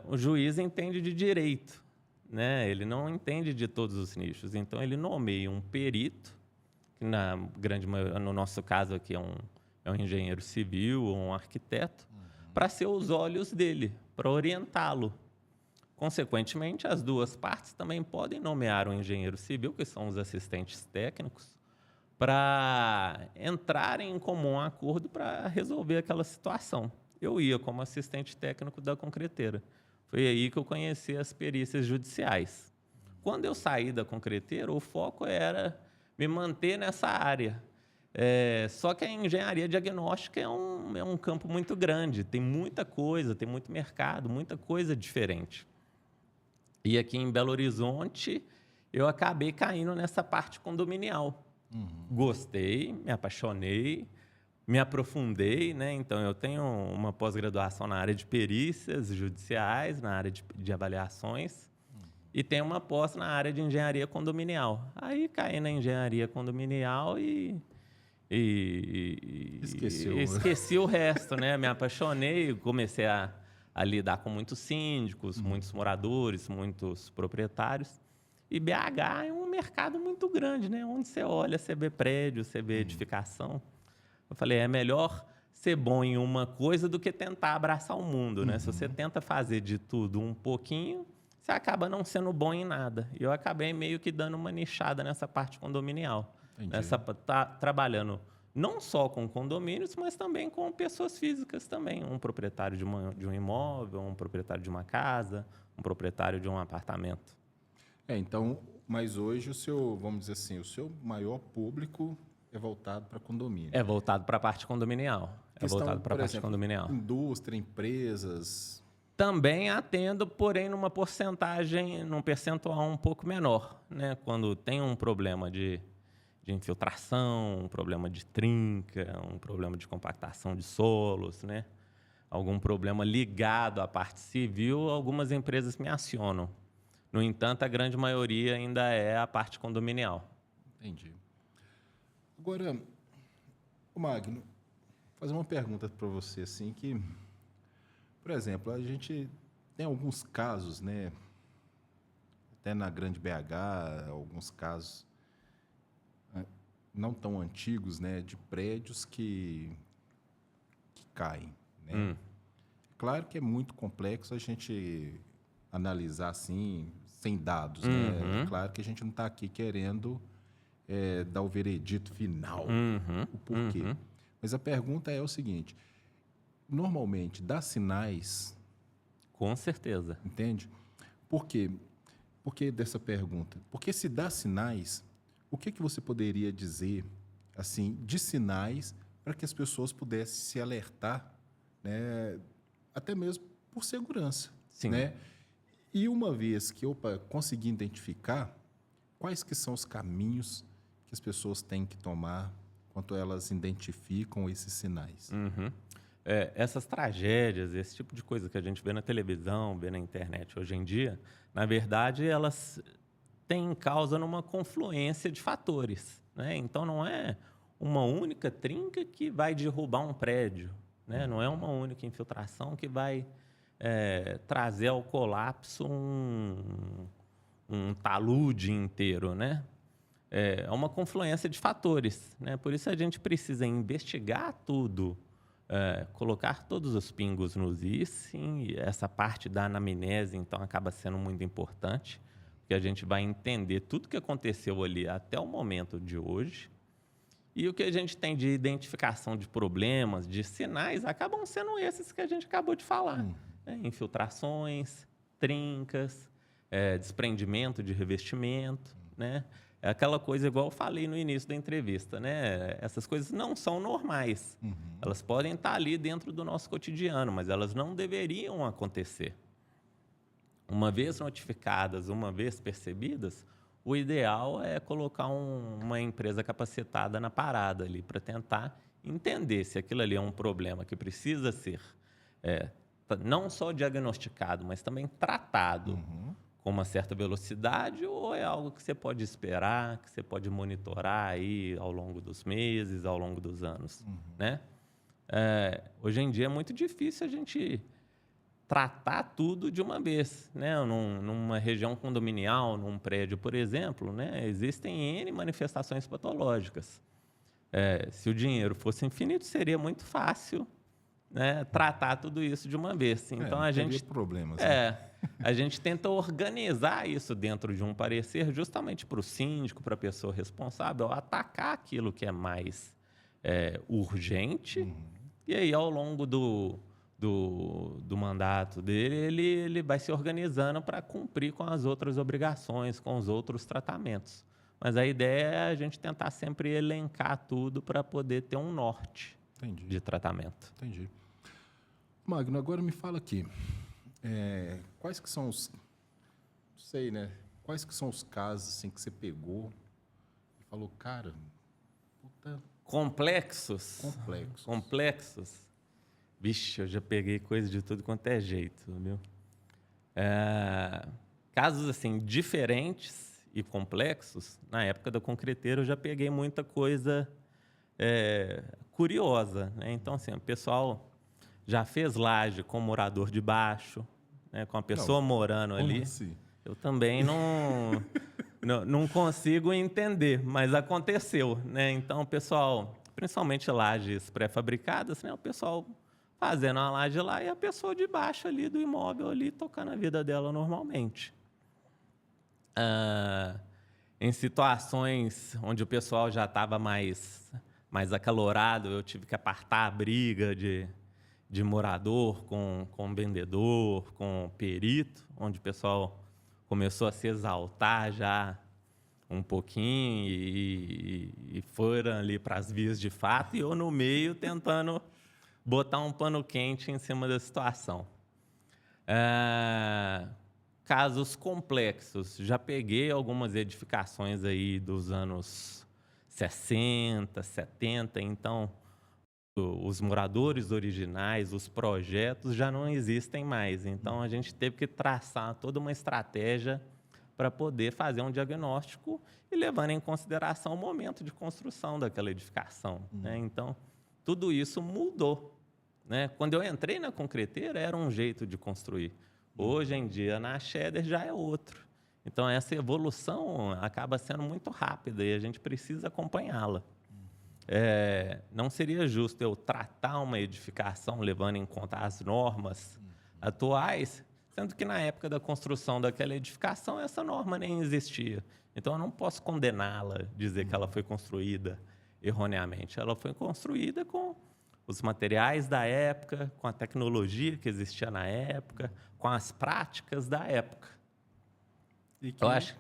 O juiz entende de direito, né? Ele não entende de todos os nichos. Então, ele nomeia um perito, que no nosso caso aqui é um engenheiro civil ou um arquiteto, para ser os olhos dele, para orientá-lo. Consequentemente, as duas partes também podem nomear um engenheiro civil, que são os assistentes técnicos, para entrarem em comum acordo para resolver aquela situação. Eu ia como assistente técnico da concreteira. Foi aí que eu conheci as perícias judiciais. Quando eu saí da concreteira, o foco era me manter nessa área. Só que a engenharia diagnóstica é um campo muito grande, tem muita coisa, tem muito mercado, muita coisa diferente. E aqui em Belo Horizonte, eu acabei caindo nessa parte condominial. Gostei, me apaixonei, me aprofundei, né? Então, eu tenho uma pós-graduação na área de perícias judiciais, na área de avaliações, e tenho uma pós na área de engenharia condominial. Aí, caí na engenharia condominial e esqueci o resto, né? Me apaixonei, comecei a lidar com muitos síndicos, muitos moradores, muitos proprietários. E BH é um mercado muito grande, né? Onde você olha, você vê prédio, você vê edificação. Eu falei, é melhor ser bom em uma coisa do que tentar abraçar o mundo, né? Se você tenta fazer de tudo um pouquinho, você acaba não sendo bom em nada. E eu acabei meio que dando uma nichada nessa parte condominial. Trabalhando não só com condomínios, mas também com pessoas físicas também. Um proprietário de um imóvel, um proprietário de uma casa, um proprietário de um apartamento. Então, mas hoje vamos dizer assim, o seu maior público é voltado para condomínio. É voltado para a parte condominial. Indústria, empresas. Também atendo, porém num percentual um pouco menor, né? Quando tem um problema de infiltração, um problema de trinca, um problema de compactação de solos, né? Algum problema ligado à parte civil, algumas empresas me acionam. No entanto, a grande maioria ainda é a parte condominial. Entendi. Agora, Magno, vou fazer uma pergunta para você, assim, que, por exemplo, a gente tem alguns casos, né? Até na grande BH, alguns casos não tão antigos, né? De prédios que caem, né? Claro que é muito complexo a gente analisar assim, sem dados, né? Claro que a gente não está aqui querendo dar o veredito final, o porquê. Mas a pergunta é o seguinte, normalmente dá sinais... Com certeza. Entende? Por quê? Por que dessa pergunta? Porque se dá sinais, o que você poderia dizer assim, de sinais para que as pessoas pudessem se alertar, né? Até mesmo por segurança. Sim. Né? E uma vez que eu consegui identificar quais que são os caminhos que as pessoas têm que tomar quando elas identificam esses sinais. Essas tragédias, esse tipo de coisa que a gente vê na televisão, vê na internet hoje em dia, na verdade, elas têm causa numa confluência de fatores, né? Então, não é uma única trinca que vai derrubar um prédio, né? Não é uma única infiltração que vai trazer ao colapso um talude inteiro, né? É uma confluência de fatores, né? Por isso a gente precisa investigar tudo, colocar todos os pingos nos is, e essa parte da anamnese, então, acaba sendo muito importante, porque a gente vai entender tudo que aconteceu ali até o momento de hoje, e o que a gente tem de identificação de problemas, de sinais, acabam sendo esses que a gente acabou de falar. Infiltrações, trincas, desprendimento de revestimento, né? É aquela coisa igual eu falei no início da entrevista, né? Essas coisas não são normais. Elas podem estar ali dentro do nosso cotidiano, mas elas não deveriam acontecer. Uma vez notificadas, uma vez percebidas, o ideal é colocar uma empresa capacitada na parada ali para tentar entender se aquilo ali é um problema que precisa ser não só diagnosticado, mas também tratado com uma certa velocidade, ou é algo que você pode esperar, que você pode monitorar aí ao longo dos meses, ao longo dos anos, né? Hoje em dia é muito difícil a gente tratar tudo de uma vez, né? Numa região condominial, num prédio, por exemplo, né? Existem N manifestações patológicas. Se o dinheiro fosse infinito, seria muito fácil, né, tratar tudo isso de uma vez. Então, não teria problemas, né? a gente tenta organizar isso dentro de um parecer justamente para o síndico, para a pessoa responsável, atacar aquilo que é mais urgente. E aí, ao longo do mandato dele, ele vai se organizando para cumprir com as outras obrigações, com os outros tratamentos. Mas a ideia é a gente tentar sempre elencar tudo para poder ter um norte de tratamento. Entendi. Magno, agora me fala aqui, quais que são os, não sei, né? Quais que são os casos assim que você pegou e falou, cara, puta... Complexos? Vixe, eu já peguei coisa de tudo quanto é jeito, viu? Casos assim diferentes e complexos, na época da concreteira eu já peguei muita coisa curiosa, né? Então, assim, o pessoal já fez laje com morador de baixo, né? Com a pessoa morando ali. Assim? Eu também não consigo entender, mas aconteceu, né? Então, o pessoal, principalmente lajes pré-fabricadas, né? O pessoal fazendo uma laje lá e a pessoa de baixo ali do imóvel ali tocando a vida dela normalmente. Em situações onde o pessoal já estava mais acalorado, eu tive que apartar a briga de morador com vendedor, com perito, onde o pessoal começou a se exaltar já um pouquinho e foram ali para as vias de fato, e eu no meio tentando botar um pano quente em cima da situação. Casos complexos. Já peguei algumas edificações aí dos anos 60, 70, então os moradores originais, os projetos já não existem mais. Então a gente teve que traçar toda uma estratégia para poder fazer um diagnóstico e levando em consideração o momento de construção daquela edificação, né? Então tudo isso mudou, né? Quando eu entrei na concreteira era um jeito de construir. Hoje em dia, na Scheder já é outro. Então, essa evolução acaba sendo muito rápida e a gente precisa acompanhá-la. Não seria justo eu tratar uma edificação levando em conta as normas atuais, sendo que na época da construção daquela edificação, essa norma nem existia. Então, eu não posso condená-la, dizer que ela foi construída erroneamente. Ela foi construída com os materiais da época, com a tecnologia que existia na época, com as práticas da época. E que eu acho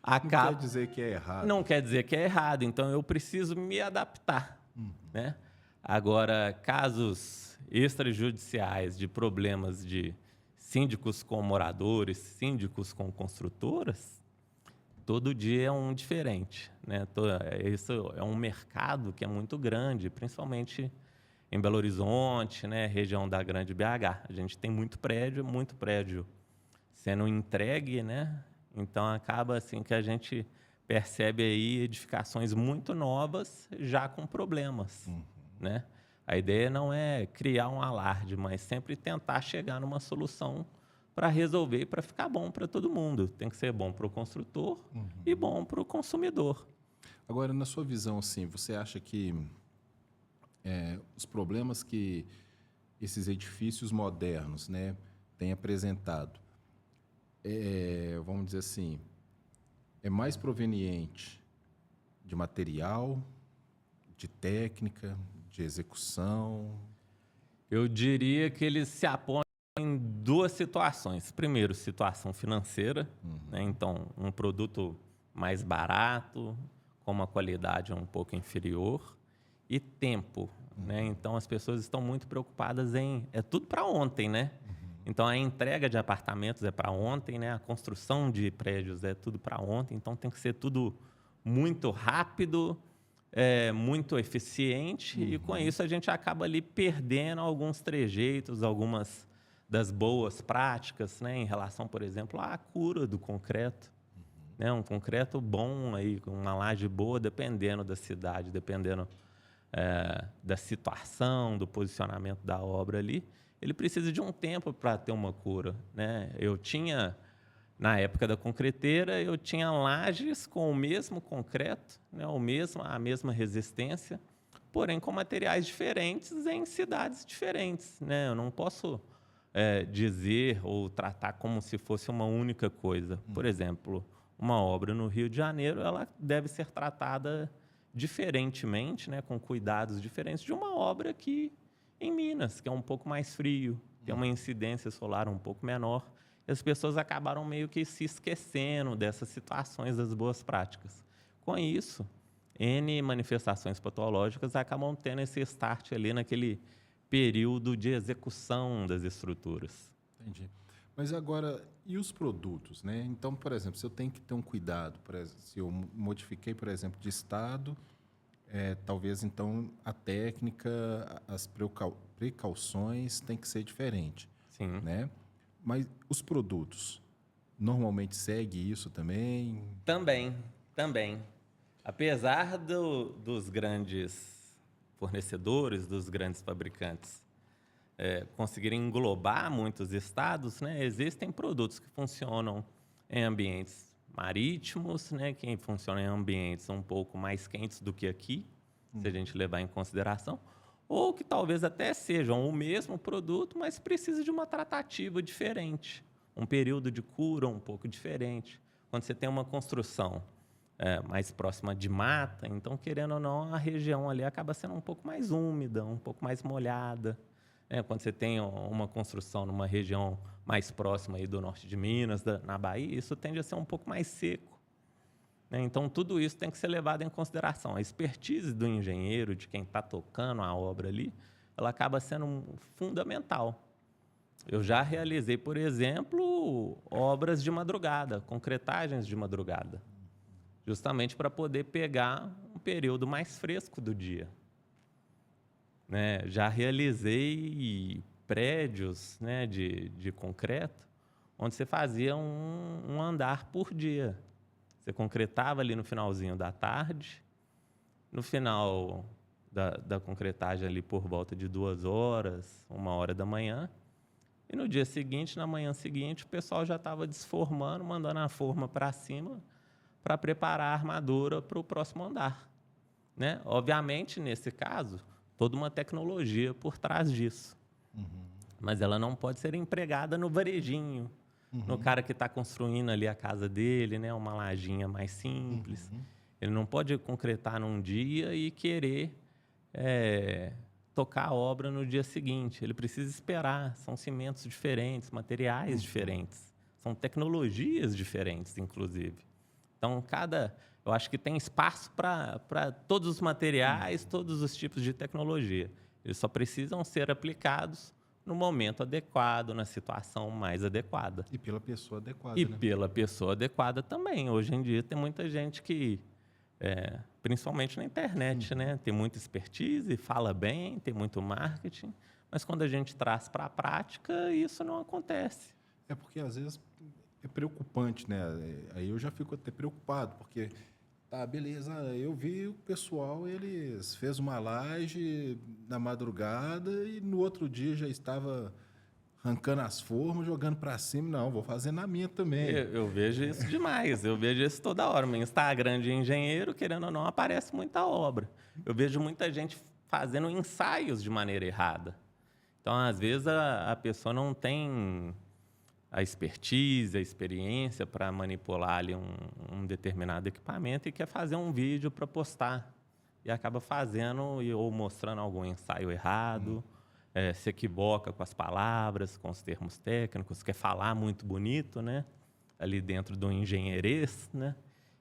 não quer dizer que é errado. Não quer dizer que é errado, então eu preciso me adaptar, né? Agora, casos extrajudiciais de problemas de síndicos com moradores, síndicos com construtoras, todo dia é um diferente, né? Isso é um mercado que é muito grande, principalmente em Belo Horizonte, né, região da Grande BH. A gente tem muito prédio sendo entregue, né? Então acaba assim que a gente percebe aí edificações muito novas já com problemas, né? A ideia não é criar um alarde, mas sempre tentar chegar numa solução para resolver e para ficar bom para todo mundo. Tem que ser bom para o construtor e bom para o consumidor. Agora, na sua visão, assim, você acha que os problemas que esses edifícios modernos, né, têm apresentado, vamos dizer assim, é mais proveniente de material, de técnica, de execução? Eu diria que eles se apoiam em duas situações. Primeiro, situação financeira, né? Então, um produto mais barato, com uma qualidade um pouco inferior, e tempo, né? Então, as pessoas estão muito preocupadas em... É tudo para ontem, né? Então, a entrega de apartamentos é para ontem, né? A construção de prédios é tudo para ontem. Então, tem que ser tudo muito rápido, muito eficiente. E, com isso, a gente acaba ali perdendo alguns trejeitos, algumas das boas práticas, né? Em relação, por exemplo, à cura do concreto. Né? Um concreto bom, aí, uma laje boa, dependendo da cidade, dependendo da situação, do posicionamento da obra ali, ele precisa de um tempo para ter uma cura, né? Na época da concreteira, eu tinha lajes com o mesmo concreto, né? A mesma resistência, porém com materiais diferentes em cidades diferentes, né? Eu não posso dizer ou tratar como se fosse uma única coisa. Por exemplo, uma obra no Rio de Janeiro, ela deve ser tratada diferentemente, né? Com cuidados diferentes de uma obra aqui em Minas, que é um pouco mais frio, tem uma incidência solar um pouco menor. E as pessoas acabaram meio que se esquecendo dessas situações das boas práticas. Com isso, N manifestações patológicas acabam tendo esse start ali naquele período de execução das estruturas. Entendi. Mas agora, e os produtos, né? Então, por exemplo, se eu tenho que ter um cuidado, por exemplo, se eu modifiquei, por exemplo, de estado, talvez então a técnica, as precauções têm que ser diferente, Sim. né? Mas os produtos, normalmente segue isso também? Também. Apesar dos grandes fornecedores, dos grandes fabricantes conseguirem englobar muitos estados, né, existem produtos que funcionam em ambientes marítimos, né, que funcionam em ambientes um pouco mais quentes do que aqui, se a gente levar em consideração, ou que talvez até sejam o mesmo produto, mas precisa de uma tratativa diferente, um período de cura um pouco diferente. Quando você tem uma construção mais próxima de mata, então, querendo ou não, a região ali acaba sendo um pouco mais úmida, um pouco mais molhada. Quando você tem uma construção numa região mais próxima aí do norte de Minas, na Bahia, isso tende a ser um pouco mais seco. Então, tudo isso tem que ser levado em consideração. A expertise do engenheiro, de quem está tocando a obra ali, ela acaba sendo fundamental. Eu já realizei, por exemplo, obras de madrugada, concretagens de madrugada, justamente para poder pegar um período mais fresco do dia. Já realizei prédios, né, de concreto, onde você fazia um andar por dia. Você concretava ali no finalzinho da tarde, no final da concretagem ali por volta de 2 horas, 1 hora da manhã, e no dia seguinte, na manhã seguinte, o pessoal já estava desformando, mandando a forma para cima para preparar a armadura para o próximo andar. Obviamente, nesse caso, toda uma tecnologia por trás disso. Mas ela não pode ser empregada no varejinho, no cara que está construindo ali a casa dele, né? Uma lajinha mais simples. Ele não pode concretar num dia e querer tocar a obra no dia seguinte. Ele precisa esperar. São cimentos diferentes, materiais diferentes. São tecnologias diferentes, inclusive. Então, eu acho que tem espaço para todos os materiais, todos os tipos de tecnologia. Eles só precisam ser aplicados no momento adequado, na situação mais adequada. E pela pessoa adequada, E né? pela pessoa adequada também. Hoje em dia tem muita gente que, principalmente na internet, né, tem muita expertise, fala bem, tem muito marketing, mas quando a gente traz para a prática, isso não acontece. É porque, às vezes, é preocupante, né? Aí eu já fico até preocupado, porque, tá, beleza, eu vi o pessoal, eles fez uma laje na madrugada e no outro dia já estava arrancando as formas, jogando para cima. Não, vou fazer na minha também. Eu vejo isso demais, eu vejo isso toda hora. Meu Instagram de engenheiro, querendo ou não, aparece muita obra. Eu vejo muita gente fazendo ensaios de maneira errada. Então, às vezes, a pessoa não tem a expertise, a experiência para manipular ali um determinado equipamento e quer fazer um vídeo para postar. E acaba fazendo ou mostrando algum ensaio errado, se equivoca com as palavras, com os termos técnicos, quer falar muito bonito, né? Ali dentro do engenheirês, né?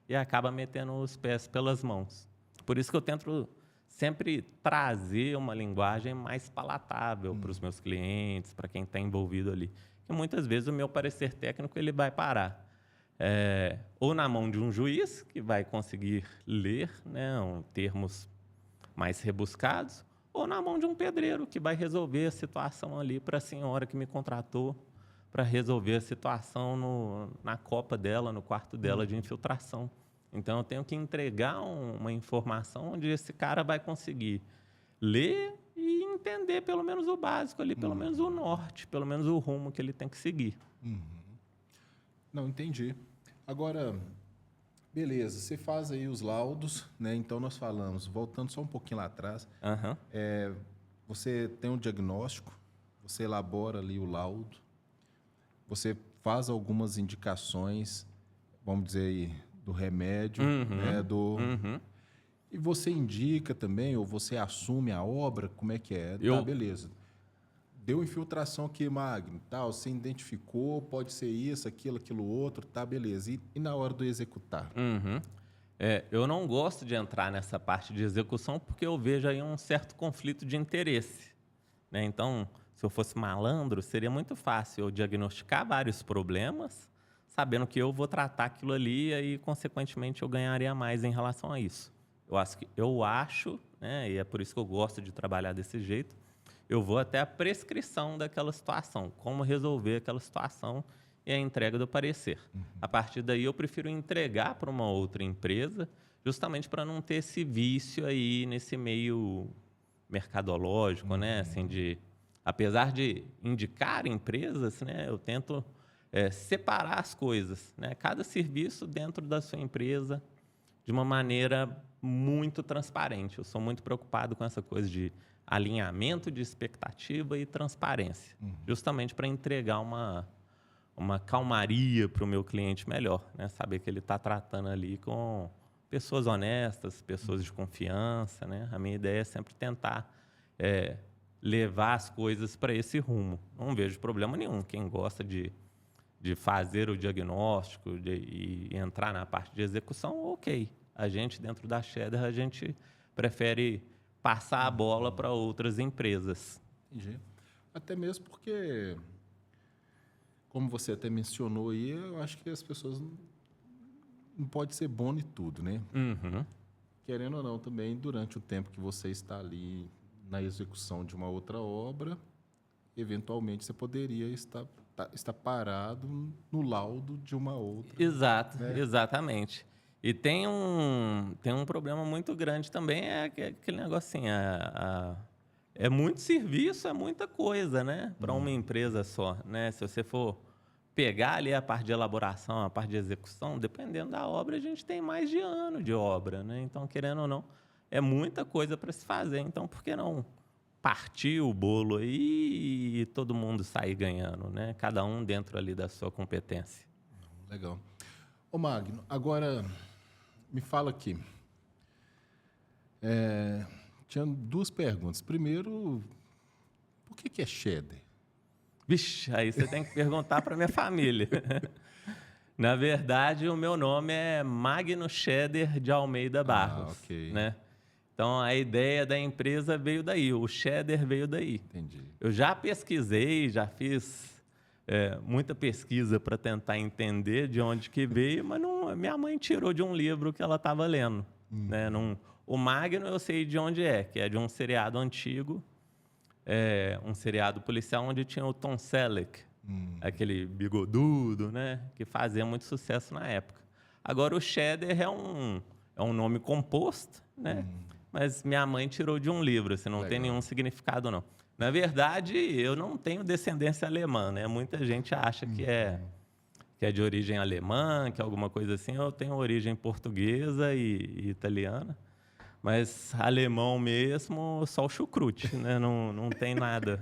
E acaba metendo os pés pelas mãos. Por isso que eu tento sempre trazer uma linguagem mais palatável para os meus clientes, para quem está envolvido ali. Porque muitas vezes o meu parecer técnico ele vai parar ou na mão de um juiz, que vai conseguir ler, né, termos mais rebuscados, ou na mão de um pedreiro, que vai resolver a situação ali para a senhora que me contratou, para resolver a situação na copa dela, no quarto dela de infiltração. Então, eu tenho que entregar uma informação onde esse cara vai conseguir ler e entender pelo menos o básico ali, pelo menos o norte, pelo menos o rumo que ele tem que seguir. Não, entendi. Agora, beleza, você faz aí os laudos, né? Então nós falamos, voltando só um pouquinho lá atrás, Aham. você tem um diagnóstico, você elabora ali o laudo, você faz algumas indicações, vamos dizer aí, do remédio, né? E você indica também, ou você assume a obra, como é que é? Tá, beleza. Deu infiltração aqui, Magno, tá? Você identificou, pode ser isso, aquilo outro, tá, beleza. E na hora do executar? Eu não gosto de entrar nessa parte de execução porque eu vejo aí um certo conflito de interesse, né? Então, se eu fosse malandro, seria muito fácil eu diagnosticar vários problemas, sabendo que eu vou tratar aquilo ali e aí, consequentemente, eu ganharia mais em relação a isso. Eu acho, né, e é por isso que eu gosto de trabalhar desse jeito, eu vou até a prescrição daquela situação, como resolver aquela situação e a entrega do parecer. A partir daí, eu prefiro entregar para uma outra empresa, justamente para não ter esse vício aí nesse meio mercadológico, né? Assim, apesar de indicar empresas, né, eu tento separar as coisas, né? Cada serviço dentro da sua empresa de uma maneira muito transparente. Eu sou muito preocupado com essa coisa de alinhamento de expectativa e transparência, justamente para entregar uma calmaria para o meu cliente melhor, né? Saber que ele está tratando ali com pessoas honestas, pessoas de confiança, né? A minha ideia é sempre tentar levar as coisas para esse rumo. Não vejo problema nenhum. Quem gosta de fazer o diagnóstico e entrar na parte de execução, ok. A gente, dentro da Cheddar, a gente prefere passar a bola para outras empresas. Entendi. Até mesmo porque, como você até mencionou aí, eu acho que as pessoas não pode ser bom em tudo, né? Querendo ou não, também, durante o tempo que você está ali na execução de uma outra obra, eventualmente você poderia estar parado no laudo de uma outra. Exato, né? Exatamente. E tem um problema muito grande também, aquele negócio assim, é muito serviço, é muita coisa, né? Para uma empresa só, né? Se você for pegar ali a parte de elaboração, a parte de execução, dependendo da obra, a gente tem mais de ano de obra, né? Então, querendo ou não, é muita coisa para se fazer. Então, por que não partir o bolo aí e todo mundo sair ganhando, né? Cada um dentro ali da sua competência. Legal. Ô Magno, agora me fala aqui. Tinha duas perguntas. Primeiro, por que é cheddar? Vixe, aí você tem que perguntar para minha família. Na verdade, o meu nome é Magno Cheddar de Almeida Barros. Ok. Né? Então, a ideia da empresa veio daí, o cheddar veio daí. Entendi. Eu já pesquisei, já fiz muita pesquisa para tentar entender de onde que veio, mas não, minha mãe tirou de um livro que ela estava lendo. Né? O Magno eu sei de onde que é de um seriado antigo, um seriado policial onde tinha o Tom Selleck, aquele bigodudo, né? Que fazia muito sucesso na época. Agora, o cheddar é um nome composto, né? Mas minha mãe tirou de um livro, assim, não Legal. tem nenhum significado, não. Na verdade, eu não tenho descendência alemã, né? Muita gente acha que é de origem alemã, que é alguma coisa assim. Eu tenho origem portuguesa e italiana. Mas alemão mesmo, só o chucrute, né? Não tem nada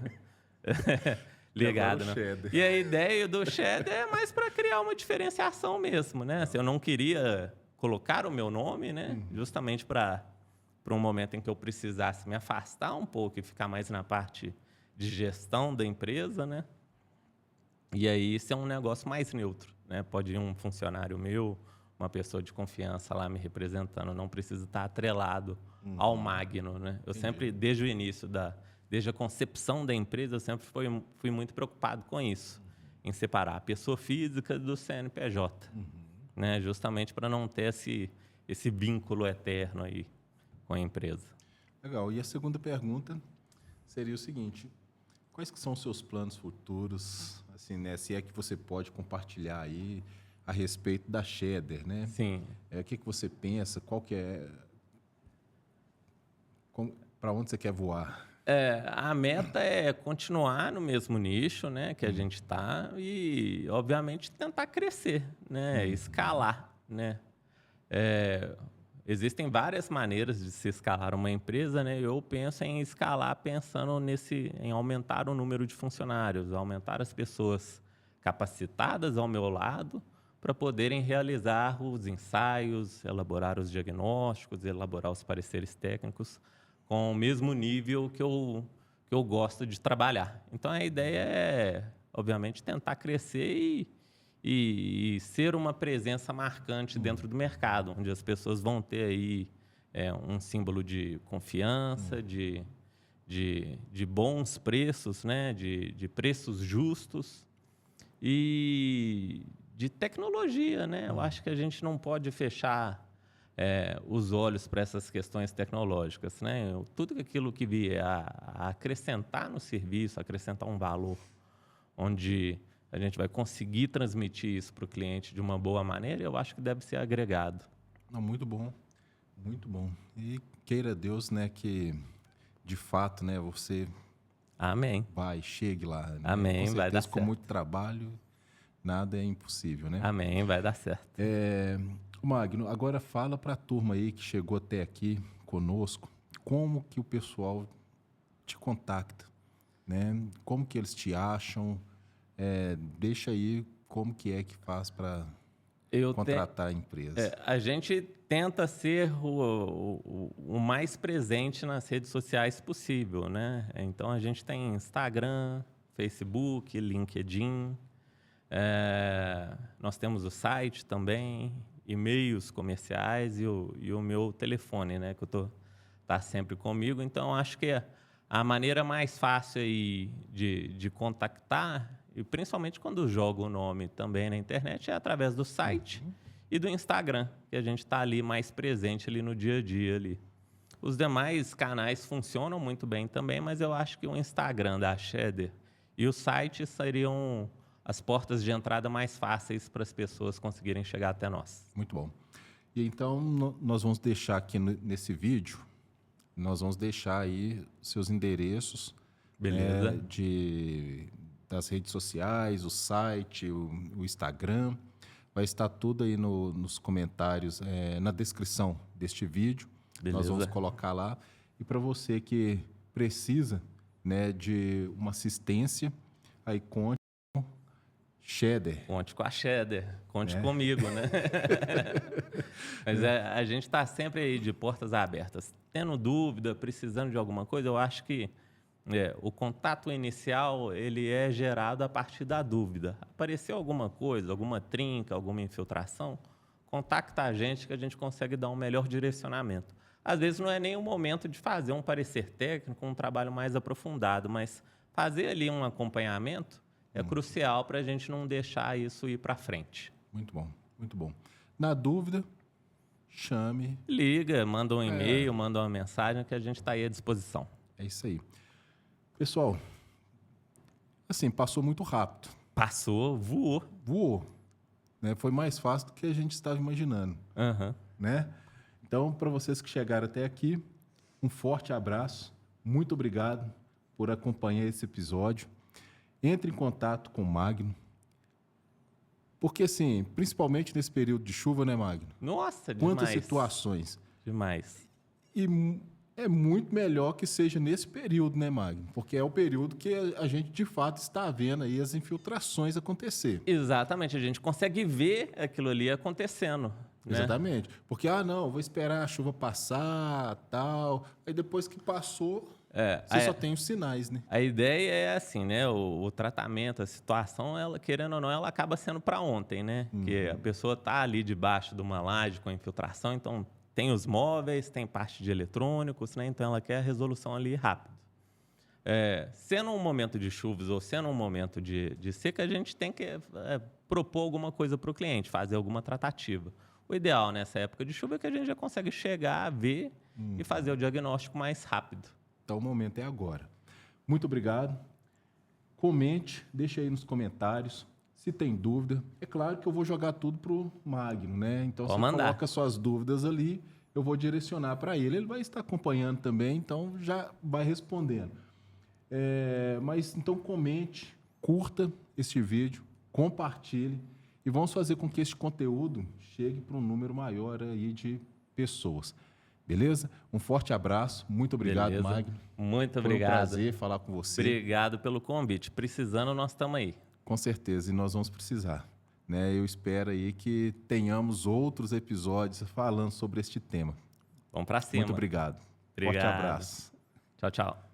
ligado, né? E a ideia do cheddar é mais para criar uma diferenciação mesmo, né? Assim, eu não queria colocar o meu nome, né? Justamente para um momento em que eu precisasse me afastar um pouco e ficar mais na parte de gestão da empresa, né? E aí isso é um negócio mais neutro, né? Pode ir um funcionário meu, uma pessoa de confiança lá me representando, não precisa estar atrelado ao Magno, né? Eu sempre, desde o início, desde a concepção da empresa, eu sempre fui muito preocupado com isso, em separar a pessoa física do CNPJ, né? Justamente para não ter esse vínculo eterno aí com a empresa. Legal. E a segunda pergunta seria o seguinte: quais que são os seus planos futuros, assim, né? Se é que você pode compartilhar aí a respeito da Cheddar, né? Sim. O que você pensa? Qual que é? Para onde você quer voar? A meta é continuar no mesmo nicho, né, que a gente está e, obviamente, tentar crescer, né, escalar, né. Existem várias maneiras de se escalar uma empresa, né? Eu penso em escalar pensando em aumentar o número de funcionários, aumentar as pessoas capacitadas ao meu lado para poderem realizar os ensaios, elaborar os diagnósticos, elaborar os pareceres técnicos com o mesmo nível que eu gosto de trabalhar. Então, a ideia é, obviamente, tentar crescer e ser uma presença marcante dentro do mercado, onde as pessoas vão ter aí um símbolo de confiança, de bons preços, né? De preços justos e de tecnologia, né? Eu acho que a gente não pode fechar os olhos para essas questões tecnológicas, né? Tudo aquilo que vier a acrescentar no serviço, acrescentar um valor, onde a gente vai conseguir transmitir isso para o cliente de uma boa maneira, eu acho que deve ser agregado. Não, muito bom, muito bom. E queira Deus, né, que de fato, né, você Amém. chegue lá. Né? Amém, com certeza, vai dar com certo. muito trabalho, nada é impossível, né? Amém, vai dar certo. Magno, agora fala para a turma aí que chegou até aqui conosco, como que o pessoal te contacta, né? Como que eles te acham? Deixa aí como que é que faz para contratar a empresa. A gente tenta ser o mais presente nas redes sociais possível, né? Então, a gente tem Instagram, Facebook, LinkedIn, nós temos o site também, e-mails comerciais e o meu telefone, né? Que tá sempre comigo. Então, acho que a maneira mais fácil aí de contactar, e principalmente quando jogo o nome também na internet, é através do site e do Instagram, que a gente está ali mais presente ali no dia a dia ali. Os demais canais funcionam muito bem também, mas eu acho que o Instagram da Shedder e o site seriam as portas de entrada mais fáceis para as pessoas conseguirem chegar até nós. Muito bom. E então nós vamos deixar aqui nesse vídeo, nós vamos deixar aí seus endereços, Beleza. Das redes sociais, o site, o Instagram. Vai estar tudo aí nos comentários, na descrição deste vídeo. Beleza. Nós vamos colocar lá. E para você que precisa, né, de uma assistência, aí conte com Shedder. Conte com a Shedder, conte comigo, né? Mas a gente está sempre aí de portas abertas. Tendo dúvida, precisando de alguma coisa, eu acho que o contato inicial ele é gerado a partir da dúvida. Apareceu alguma coisa, alguma trinca, alguma infiltração, contacta a gente que a gente consegue dar um melhor direcionamento. Às vezes não é nem o momento de fazer um parecer técnico, um trabalho mais aprofundado, mas fazer ali um acompanhamento é crucial para a gente não deixar isso ir para frente. Muito bom, muito bom. Na dúvida, chame. Liga, manda um e-mail, manda uma mensagem que a gente está aí à disposição. É isso aí. Pessoal, assim, passou muito rápido. Passou, voou. Voou. Né? Foi mais fácil do que a gente estava imaginando. Né? Então, para vocês que chegaram até aqui, um forte abraço. Muito obrigado por acompanhar esse episódio. Entre em contato com o Magno. Porque, assim, principalmente nesse período de chuva, né, Magno? Nossa, demais. Quantas situações. Demais. E é muito melhor que seja nesse período, né, Magno? Porque é o período que a gente, de fato, está vendo aí as infiltrações acontecer. Exatamente. A gente consegue ver aquilo ali acontecendo. Né? Exatamente. Porque, não, vou esperar a chuva passar, tal. Aí depois que passou, você só tem os sinais, né? A ideia é assim, né? O tratamento, a situação, ela, querendo ou não, ela acaba sendo para ontem, né? Porque a pessoa está ali debaixo de uma laje com infiltração, então tem os móveis, tem parte de eletrônicos, né? Então ela quer a resolução ali rápido. Sendo um momento de chuvas ou sendo um momento de seca, a gente tem que propor alguma coisa para o cliente, fazer alguma tratativa. O ideal nessa época de chuva é que a gente já consegue chegar, ver e fazer o diagnóstico mais rápido. Então o momento é agora. Muito obrigado. Comente, deixe aí nos comentários. Se tem dúvida, é claro que eu vou jogar tudo pro Magno, né? Então você coloca suas dúvidas ali eu vou direcionar para ele. Ele vai estar acompanhando também, então já vai respondendo. Mas então comente, curta este vídeo, compartilhe e vamos fazer com que este conteúdo chegue para um número maior aí de pessoas. Beleza? Um forte abraço. Muito obrigado, Beleza. Magno. Muito Foi obrigado. um prazer falar com você. Obrigado pelo convite. Precisando, nós estamos aí. Com certeza, e nós vamos precisar. Né? Eu espero aí que tenhamos outros episódios falando sobre este tema. Vamos para cima. Muito obrigado. Obrigado. Forte abraço. Tchau, tchau.